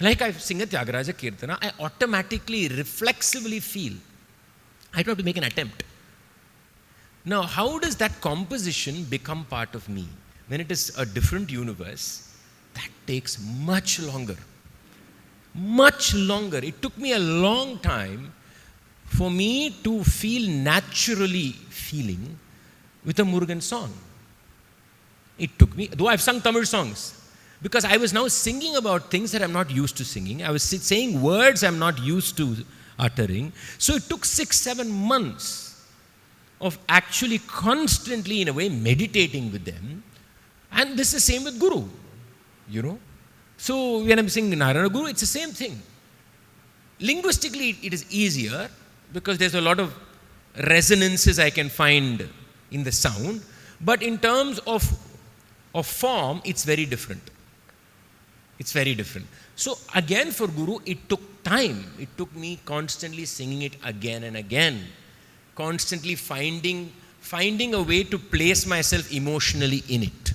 Like I sing a Tyagaraja Kirtana, I automatically, reflexively feel. I don't have to make an attempt. Now, how does that composition become part of me? When it is a different universe, that takes much longer. much longer. It took me a long time for me to feel naturally feeling with a Murugan song. It took me, though I've sung Tamil songs, because I was now singing about things that I'm not used to singing. I was saying words I'm not used to uttering. So it took 6-7 months of actually constantly, in a way, meditating with them. And this is the same with Guru, you know. So when I'm singing Narayana Guru, it's the same thing. Linguistically, it is easier because there's a lot of resonances I can find in the sound. But in terms of form, it's very different. It's very different. So again, for Guru, it took time. It took me constantly singing it again and again. Constantly finding a way to place myself emotionally in it.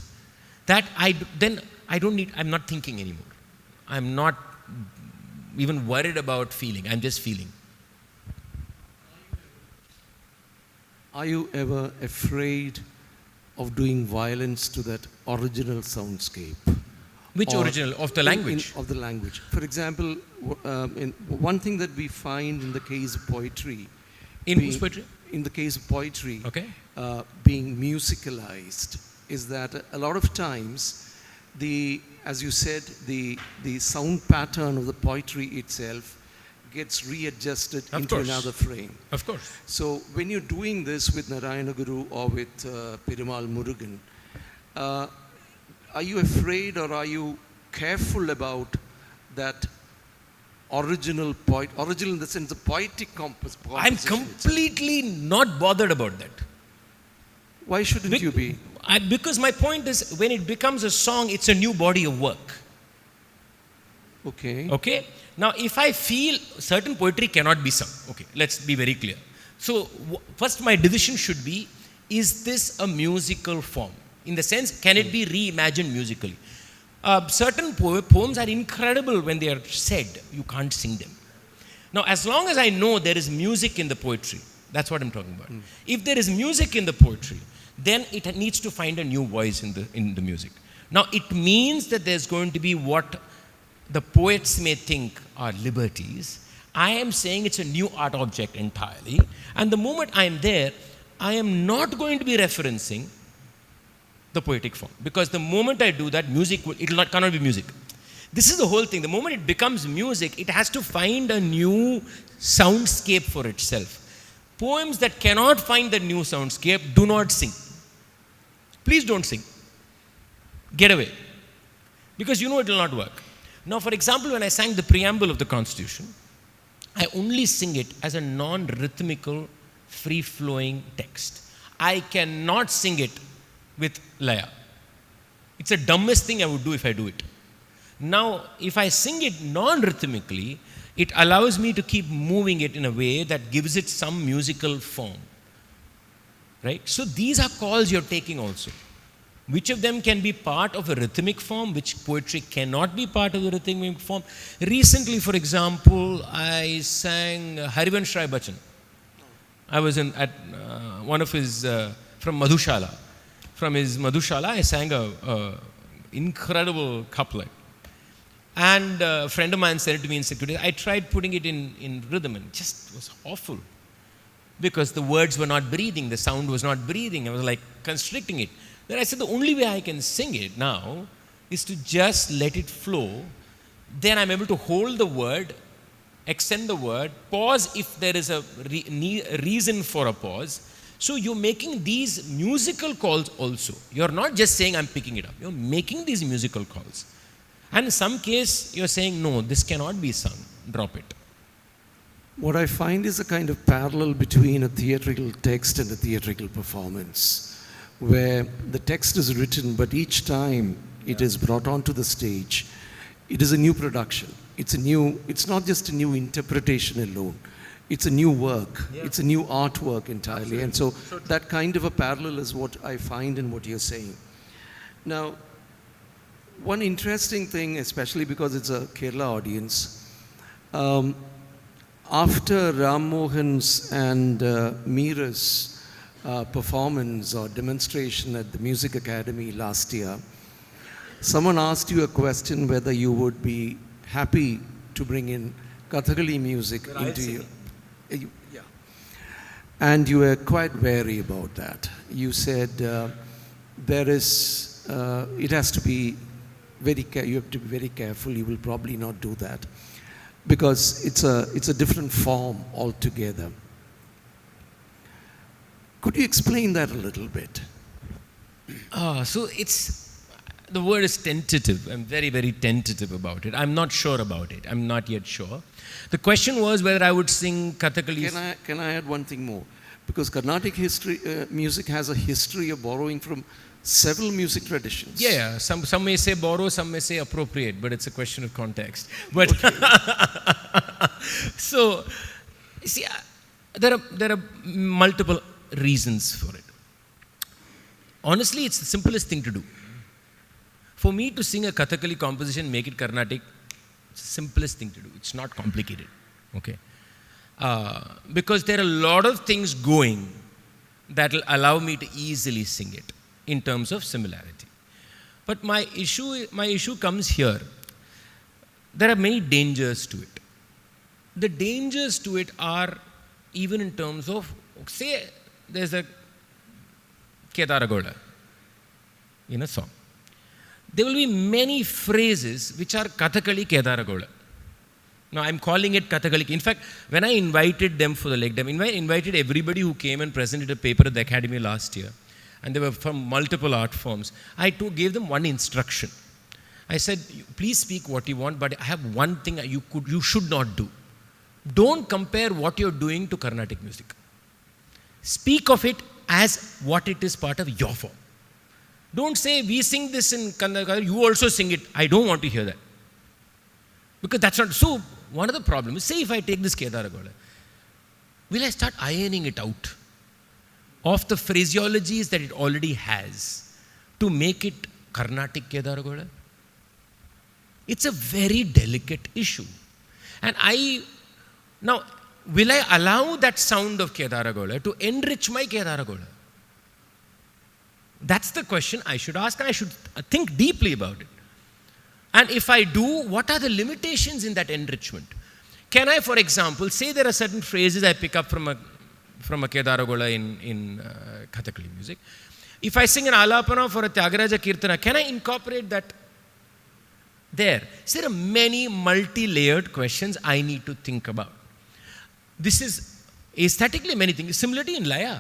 That I'm not thinking anymore. I'm not even worried about feeling. I'm just feeling. Are you ever afraid of doing violence to that original soundscape? Which original? Of the language? Of the language. For example, one thing that we find in the case of poetry. In whose poetry? In the case of poetry, okay. Being musicalized, is that a lot of times, as you said, the sound pattern of the poetry itself gets readjusted into another frame. Of course. So when you're doing this with Narayana Guru or with Perumal Murugan, are you afraid or are you careful about that original in the sense of poetic composition? I'm completely not bothered about that. Why shouldn't you be? Because my point is, when it becomes a song, it's a new body of work. Okay. Okay? Now, if I feel certain poetry cannot be sung, okay, let's be very clear. So, first my decision should be, is this a musical form? In the sense, can it be reimagined musically? Certain poems are incredible when they are said. You can't sing them. Now, as long as I know there is music in the poetry, that's what I'm talking about. If there is music in the poetry, then it needs to find a new voice in the music. Now, it means that there's going to be what the poets may think are liberties. I am saying it's a new art object entirely. And the moment I am there, I am not going to be referencing the poetic form. Because the moment I do that, cannot be music. This is the whole thing. The moment it becomes music, it has to find a new soundscape for itself. Poems that cannot find the new soundscape, do not sing. Please don't sing. Get away. Because you know it will not work. Now, for example, when I sang the preamble of the Constitution, I only sing it as a non-rhythmical, free-flowing text. I cannot sing it with laya. It's the dumbest thing I would do if I do it. Now, if I sing it non-rhythmically, it allows me to keep moving it in a way that gives it some musical form. Right? So these are calls you're taking also. Which of them can be part of a rhythmic form, which poetry cannot be part of the rhythmic form? Recently, for example, I sang Harivansh Rai Bachchan. I was at one of his, from Madhushala. From his Madhushala, I sang a incredible couplet. And a friend of mine said it to me in security. I tried putting it in rhythm and it just was awful. Because the words were not breathing, the sound was not breathing. I was like constricting it. Then I said, the only way I can sing it now is to just let it flow. Then I'm able to hold the word, extend the word, pause if there is a reason for a pause. So you're making these musical calls also. You're not just saying I'm picking it up. You're making these musical calls. And in some case, you're saying, no, this cannot be sung. Drop it. What I find is a kind of parallel between a theatrical text and a theatrical performance, where the text is written, but each time it is brought onto the stage, it is a new production. It's not just a new interpretation alone. It's a new work. Yeah. It's a new artwork entirely. Absolutely. And so that kind of a parallel is what I find in what you're saying. Now, one interesting thing, especially because it's a Kerala audience, after Ram Mohan's and Meera's performance or demonstration at the Music Academy last year, someone asked you a question whether you would be happy to bring in Kathakali music That I'll into sing. you. Yeah. And you were quite wary about that. You said there is, it has to be you have to be very careful. You will probably not do that because it's a different form altogether. Could you explain that a little bit? So the word is tentative. I'm very, very tentative about it. I'm not sure about it. I'm not yet sure. The question was whether I would sing Kathakali. Can I add one thing more? Because Carnatic music has a history of borrowing from several music traditions. Yeah. Some may say borrow, some may say appropriate, but it's a question of context. But so, see, there are multiple reasons for it. Honestly, it's the simplest thing to do. For me to sing a Kathakali composition, make it Carnatic, it's the simplest thing to do. It's not complicated. Okay. Because there are a lot of things going that will allow me to easily sing it in terms of similarity. But my issue comes here. There are many dangers to it. The dangers to it are even in terms of, say, there's a Kedaragoda in a song. There will be many phrases which are Kathakali Kedaragoda. Now, I'm calling it Kathakali. In fact, when I invited them for the leg dam, I invited everybody who came and presented a paper at the Academy last year, and they were from multiple art forms. I gave them one instruction. I said, please speak what you want, but I have one thing you should not do. Don't compare what you're doing to Carnatic music. Speak of it as what it is part of your form. Don't say, we sing this in Kannada, you also sing it. I don't want to hear that. Because that's not, so one of the problems is, say if I take this Kedaragoda, will I start ironing it out of the phraseologies that it already has to make it Carnatic Kedaragoda? It's a very delicate issue. And now, will I allow that sound of Kedaragoda to enrich my Kedaragoda? That's the question I should ask, and I should think deeply about it. And if I do, what are the limitations in that enrichment? Can I, for example, say there are certain phrases I pick up from a Kedaragoda in Kathakali music. If I sing an Alapana for a Tyagaraja Kirtana, can I incorporate that there? So there are many multi-layered questions I need to think about. This is aesthetically many things. Similarly in Laya,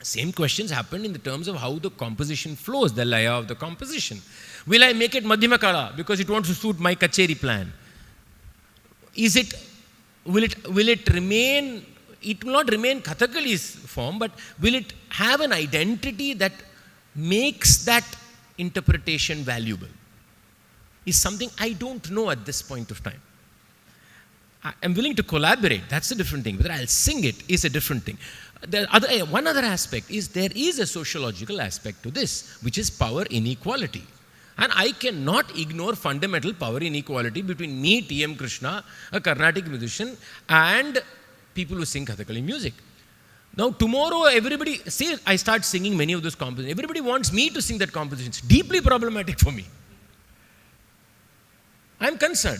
same questions happen in the terms of how the composition flows, the Laya of the composition. Will I make it Madhyama Kala because it wants to suit my Kacheri plan? Will it remain, it will not remain Kathakali's form, but will it have an identity that makes that interpretation valuable? Is something I don't know at this point of time. I'm willing to collaborate, that's a different thing. Whether I'll sing it is a different thing. One other aspect is there is a sociological aspect to this, which is power inequality. And I cannot ignore fundamental power inequality between me, T.M. Krishna, a Carnatic musician, and people who sing Kathakali music. Now tomorrow everybody, say I start singing many of those compositions, everybody wants me to sing that composition. It's deeply problematic for me. I'm concerned.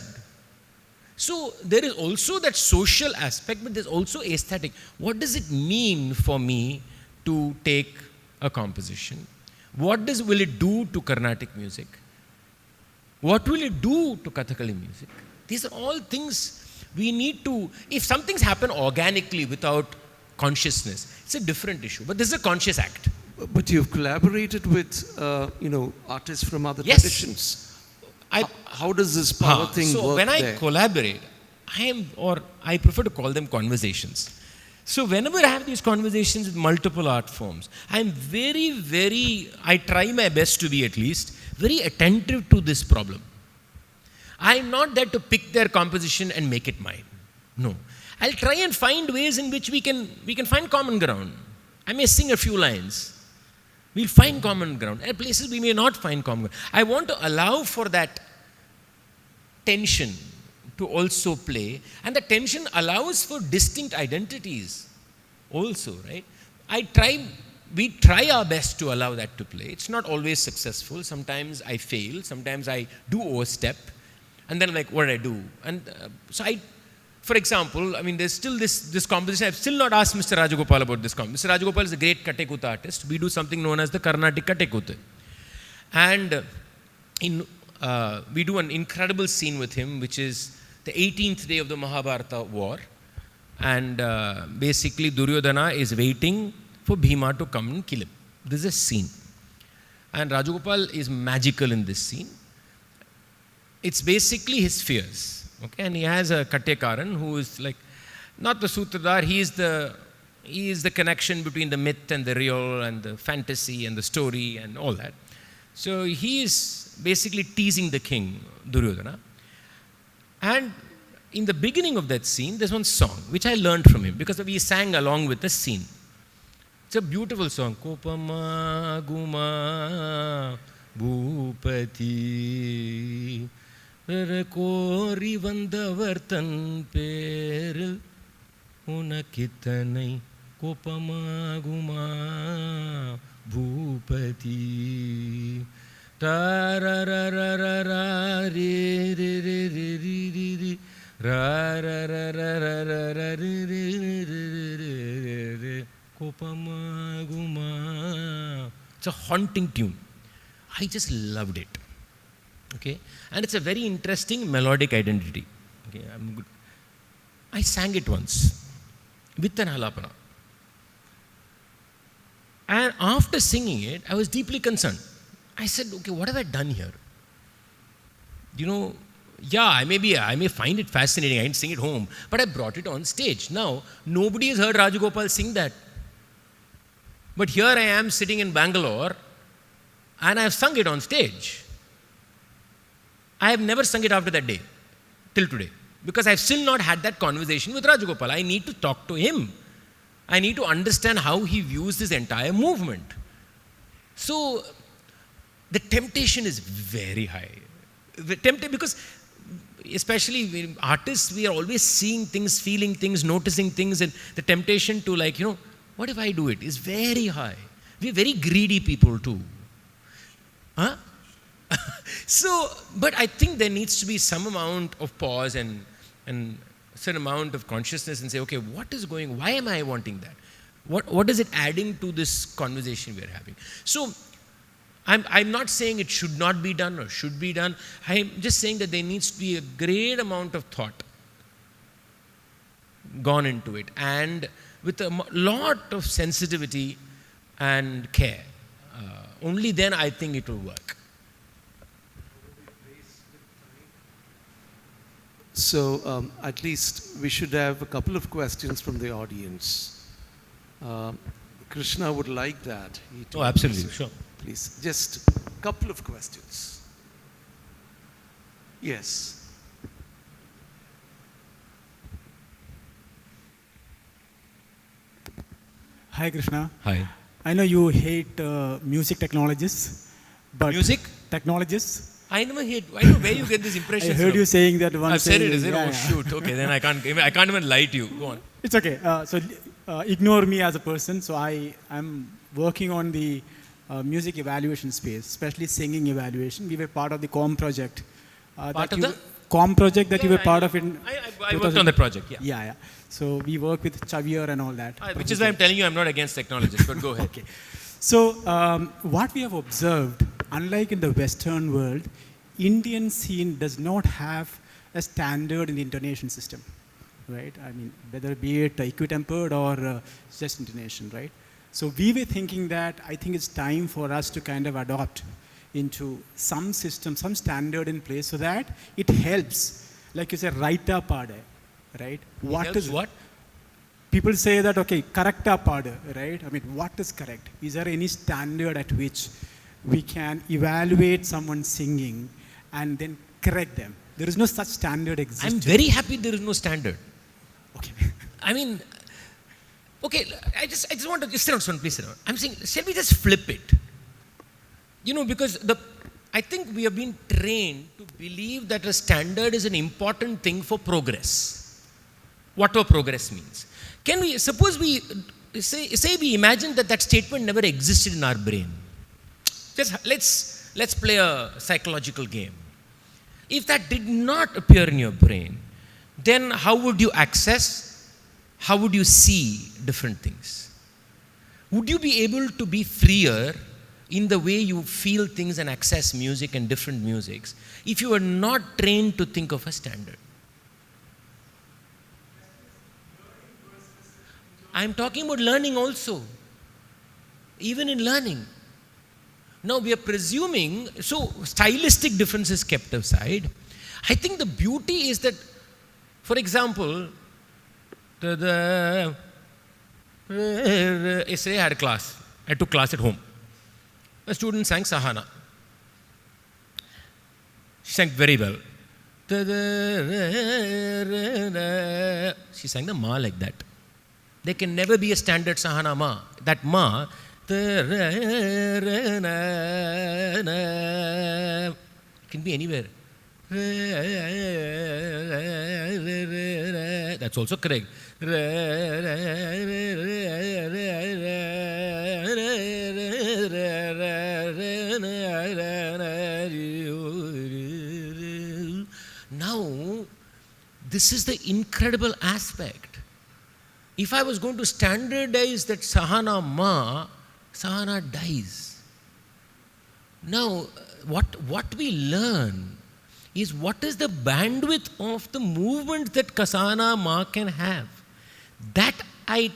So there is also that social aspect, but there's also aesthetic. What does it mean for me to take a composition? What will it do to Carnatic music? What will it do to Kathakali music? These are all things we need to, if some things happen organically without consciousness, it's a different issue. But this is a conscious act. But you've collaborated with, artists from other Yes. traditions. How does this power thing work? So when I collaborate, I prefer to call them conversations. So whenever I have these conversations with multiple art forms, I'm I try my best to be at least, very attentive to this problem. I'm not there to pick their composition and make it mine. No. I'll try and find ways in which we can find common ground. I may sing a few lines. We'll find common ground. At places we may not find common ground. I want to allow for that tension to also play, and the tension allows for distinct identities also, right? We try our best to allow that to play. It's not always successful. Sometimes I fail. Sometimes I do overstep. And then like, what did I do? And so for example, I mean, there's still this composition. I've still not asked Mr. Rajagopal about this composition. Mr. Rajagopal is a great Katekuta artist. We do something known as the Carnatic Katekuta. And we do an incredible scene with him, which is the 18th day of the Mahabharata war. And basically, Duryodhana is waiting for Bhima to come and kill him. This is a scene. And Rajagopal is magical in this scene. It's basically his fears. Okay, and he has a Katyakaran who is like, not the Sutradhar, he is the connection between the myth and the real and the fantasy and the story and all that. So he is basically teasing the king, Duryodhana. And in the beginning of that scene, there's one song which I learned from him because we sang along with the scene. It's a beautiful song. Kopama Guma Bhupati Kori Vandavartan Peril Unakitanai Kopama Guma Bhupati Tararararara re re re re re re ra ra ra ra ra ra ra re re re re Kopama Guma. It's a haunting tune. I just loved it. Okay, and it's a very interesting melodic identity. Okay, I'm good. I sang it once with an alapana. And after singing it, I was deeply concerned. I said, okay, what have I done here? You know, yeah, I may find it fascinating. I didn't sing it home, but I brought it on stage. Now, nobody has heard Rajagopal sing that. But here I am sitting in Bangalore, and I have sung it on stage. I have never sung it after that day, till today, because I have still not had that conversation with Rajagopal. I need to talk to him. I need to understand how he views this entire movement. So, the temptation is very high. Because especially artists, we are always seeing things, feeling things, noticing things, and the temptation to like, what if I do it is very high. We're very greedy people too. Huh? So, but I think there needs to be some amount of pause and a certain amount of consciousness and say, okay, why am I wanting that? What is it adding to this conversation we are having? So, I'm not saying it should not be done or should be done. I'm just saying that there needs to be a great amount of thought gone into it, and with a lot of sensitivity and care. Only then I think it will work. So at least we should have a couple of questions from the audience. Krishna would like that. Oh, absolutely, sure. Please, just a couple of questions. Yes. Hi, Krishna. Hi. I know you hate music technologists, but Music? Technologists. I know where you get this impression I heard from. you saying that once. I've said it, is it? Yeah, Oh, yeah. shoot. Okay, then I can't even lie to you. Go on. It's okay. So ignore me as a person. So I'm working on the music evaluation space, especially singing evaluation. We were part of the COM project. Part of the? COM project that you were part of in. I worked on that project, yeah. Yeah. So we work with Xavier and all that. Which is why I'm telling you I'm not against technologists, but go ahead. Okay. So what we have observed, unlike in the Western world, Indian scene does not have a standard in the intonation system, right? I mean, whether be it equitempered or just intonation, right? So we were thinking that I think it's time for us to kind of adopt into some system, some standard in place so that it helps, like you said, write-a pade, right? What? People say that, okay, correcta pade, right? I mean, what is correct? Is there any standard at which we can evaluate someone singing and then correct them? There is no such standard existing. I'm very happy there is no standard. Okay. I mean, okay, I just want to just sit down, please sit down. I'm saying, shall we just flip it? Because I think we have been trained to believe that a standard is an important thing for progress. Whatever progress means. Suppose we say we imagine that statement never existed in our brain. Just let's play a psychological game. If that did not appear in your brain, then how would you access, how would you see different things? Would you be able to be freer in the way you feel things and access music and different musics if you were not trained to think of a standard? I'm talking about learning also. Even in learning. Now we are presuming, so stylistic differences kept aside, I think the beauty is that, for example, yesterday I had a class. I took class at home. A student sang Sahana. She sang very well. She sang the Ma like that. There can never be a standard Sahana Ma. That Ma, can be anywhere. That's also correct. Now, this is the incredible aspect. If I was going to standardize that Sahana Ma, Sahana dies. Now, what we learn is what is the bandwidth of the movement that Sahana Ma can have. That I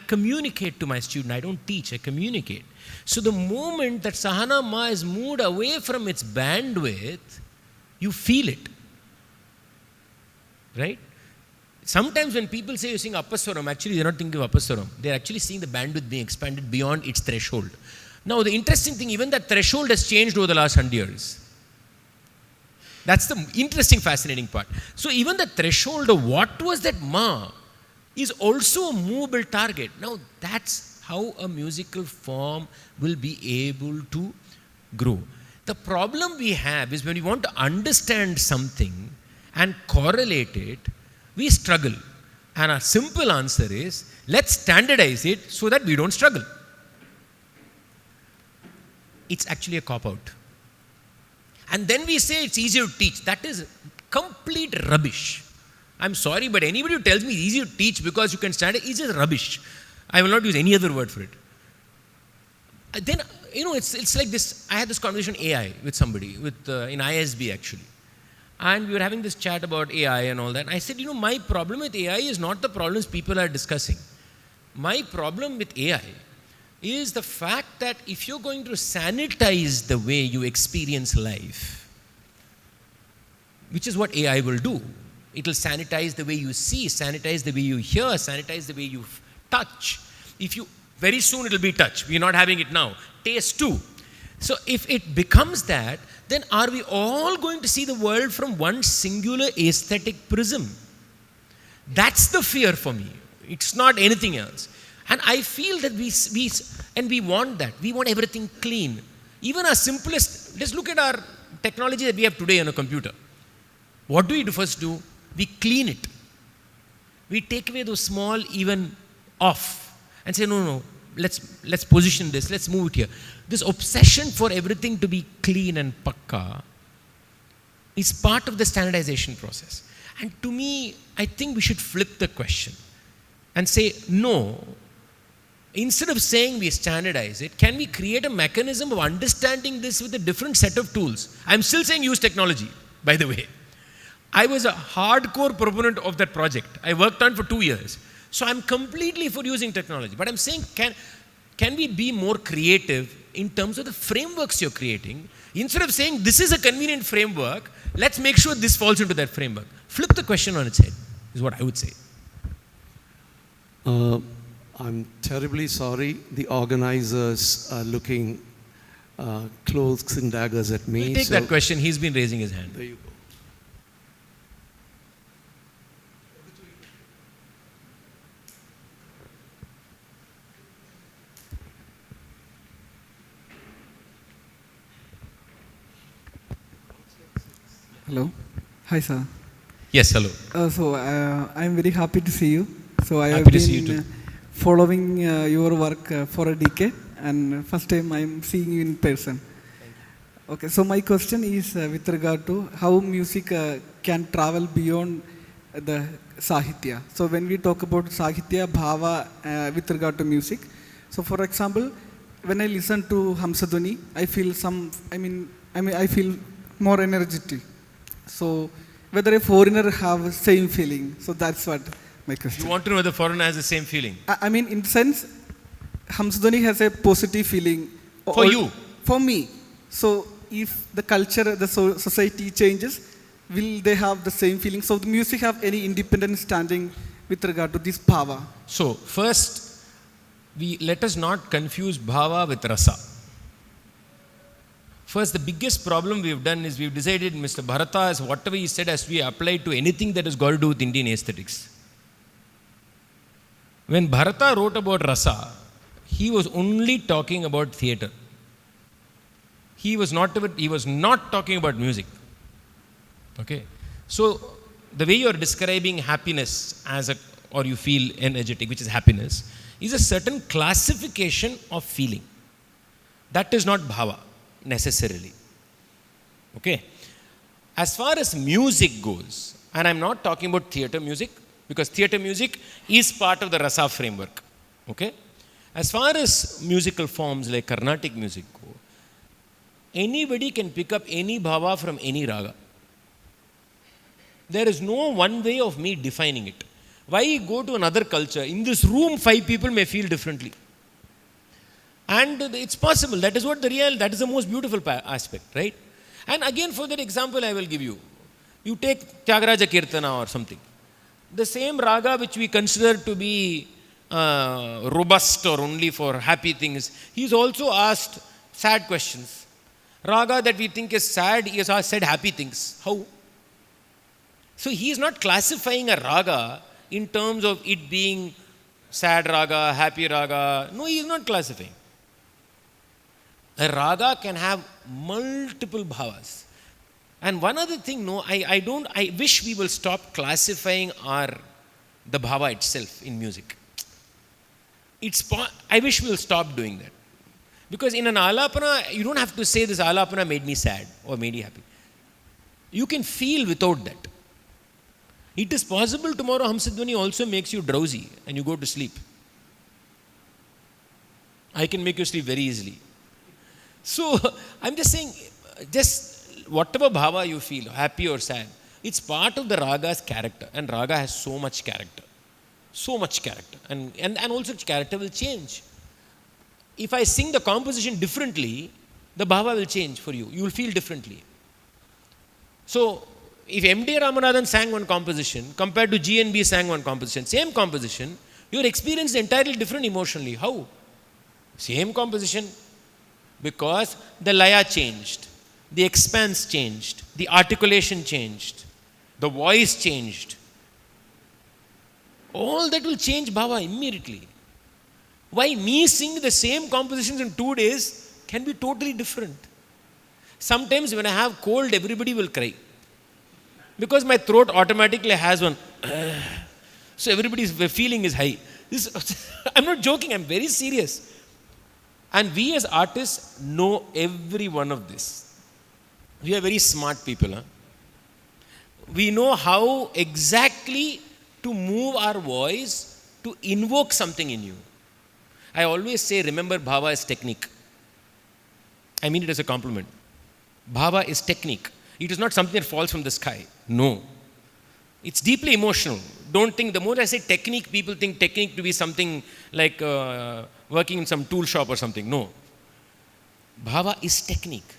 communicate to my student. I don't teach, I communicate. So the moment that Sahana Ma is moved away from its bandwidth, you feel it. Right? Sometimes when people say you sing Appaswaram, actually they're not thinking of Appaswaram. They're actually seeing the bandwidth being expanded beyond its threshold. Now the interesting thing, even that threshold has changed over the last 100 years. That's the interesting, fascinating part. So even the threshold of what was that Ma is also a movable target. Now that's how a musical form will be able to grow. The problem we have is when we want to understand something and correlate it, we struggle. And our simple answer is, let's standardize it so that we don't struggle. It's actually a cop-out. And then we say it's easier to teach. That is complete rubbish. I'm sorry, but anybody who tells me it's easier to teach because you can standardize is just rubbish. I will not use any other word for it. Then, it's like this. I had this conversation AI with somebody, in ISB actually. And we were having this chat about AI and all that. And I said, my problem with AI is not the problems people are discussing. My problem with AI is the fact that if you're going to sanitize the way you experience life, which is what AI will do, it will sanitize the way you see, sanitize the way you hear, sanitize the way you touch. Very soon it will be touch. We're not having it now. Taste too. So if it becomes that, then are we all going to see the world from one singular aesthetic prism? That's the fear for me. It's not anything else. And I feel that we want that. We want everything clean. Even our simplest, just look at our technology that we have today on a computer. What do we first do? We clean it. We take away those small, even off, and say, no, let's position this, let's move it here. This obsession for everything to be clean and pakka is part of the standardization process. And to me, I think we should flip the question and say, no, instead of saying we standardize it, can we create a mechanism of understanding this with a different set of tools? I'm still saying use technology, by the way. I was a hardcore proponent of that project. I worked on it for 2 years. So I'm completely for using technology. But I'm saying, can we be more creative in terms of the frameworks you're creating? Instead of saying this is a convenient framework, let's make sure this falls into that framework. Flip the question on its head, is what I would say. I'm terribly sorry. The organizers are looking cloaks and daggers at me. We'll take that question. He's been raising his hand. There you go. Hello. Hi, sir. Yes, hello. I'm very happy to see you. So I Happy have to see you been too. following your work for a decade, and first time I'm seeing you in person. Okay, so my question is with regard to how music can travel beyond the Sahitya. So when we talk about Sahitya, Bhava with regard to music, so for example, when I listen to Hamsadhwani, I feel I feel more energetic. So whether a foreigner have same feeling, so that's what my question. You want to know whether foreigner has the same feeling? I mean, in the sense, Hamsadhwani has a positive feeling. For you? For me. So if the culture, the society changes, will they have the same feeling? So the music have any independent standing with regard to this bhava? So first, let us not confuse bhava with rasa. First, the biggest problem we've done is we've decided Mr. Bharata, as whatever he said, has to be applied to anything that has got to do with Indian aesthetics. When Bharata wrote about rasa, he was only talking about theatre. He was not talking about music. Okay? So, the way you are describing happiness or you feel energetic, which is happiness, is a certain classification of feeling. That is not bhava, necessarily. Okay? As far as music goes, and I'm not talking about theatre music, because theatre music is part of the rasa framework. Okay? As far as musical forms like Carnatic music go, anybody can pick up any bhava from any raga. There is no one way of me defining it. Why go to another culture? In this room, 5 people may feel differently. And it's possible. That is the most beautiful aspect, right? And again, for that example, I will give you. You take Tyagaraja Kirtana or something. The same raga which we consider to be robust or only for happy things, he's also asked sad questions. Raga that we think is sad, he has said happy things. How? So he is not classifying a raga in terms of it being sad raga, happy raga. No, he is not classifying. A raga can have multiple bhavas. And one other thing, I wish we will stop classifying the bhava itself in music. I wish we will stop doing that. Because in an alapana, you don't have to say this alapana made me sad or made me happy. You can feel without that. It is possible tomorrow Hamsadhwani also makes you drowsy and you go to sleep. I can make you sleep very easily. So, I'm just saying, just whatever bhava you feel, happy or sad, it's part of the raga's character. And raga has so much character. So much character. And also character will change. If I sing the composition differently, the bhava will change for you. You will feel differently. So, if M.D. Ramanathan sang one composition, compared to G.N.B. sang one composition, same composition, your experience is entirely different emotionally. How? Same composition. Because the laya changed, the expanse changed, the articulation changed, the voice changed. All that will change bhava immediately. Why me sing the same compositions in 2 days can be totally different. Sometimes when I have cold, everybody will cry. Because my throat automatically has one. So everybody's feeling is high. I'm not joking, I'm very serious. And we as artists know every one of this. We are very smart people. Huh? We know how exactly to move our voice to invoke something in you. I always say, remember, bhava is technique. I mean it as a compliment. Bhava is technique. It is not something that falls from the sky. No. It's deeply emotional. Don't think, the more I say technique, people think technique to be something like working in some tool shop or something. No. Bhava is technique.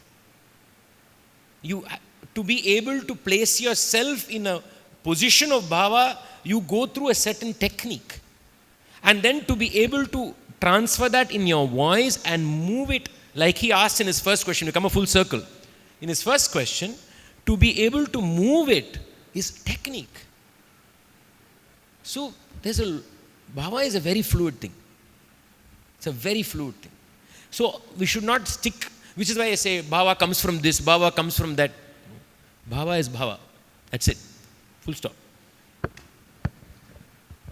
To be able to place yourself in a position of bhava, you go through a certain technique. And then to be able to transfer that in your voice and move it, like he asked in his first question, to come a full circle. In his first question, to be able to move it is technique. So, bhava is a very fluid thing. It's a very fluid thing. So, we should not stick, which is why I say bhava comes from this, bhava comes from that. Bhava is bhava. That's it. Full stop.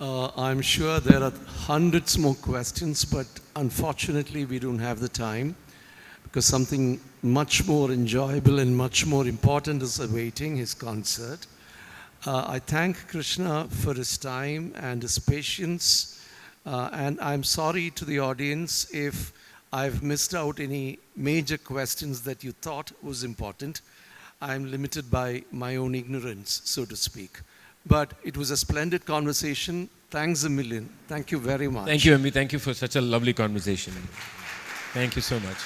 I'm sure there are hundreds more questions, but unfortunately we don't have the time because something much more enjoyable and much more important is awaiting his concert. I thank Krishna for his time and his patience, and I'm sorry to the audience if I've missed out any major questions that you thought was important. I'm limited by my own ignorance, so to speak. But it was a splendid conversation. Thanks a million. Thank you very much. Thank you, Ami. Thank you for such a lovely conversation. Thank you so much.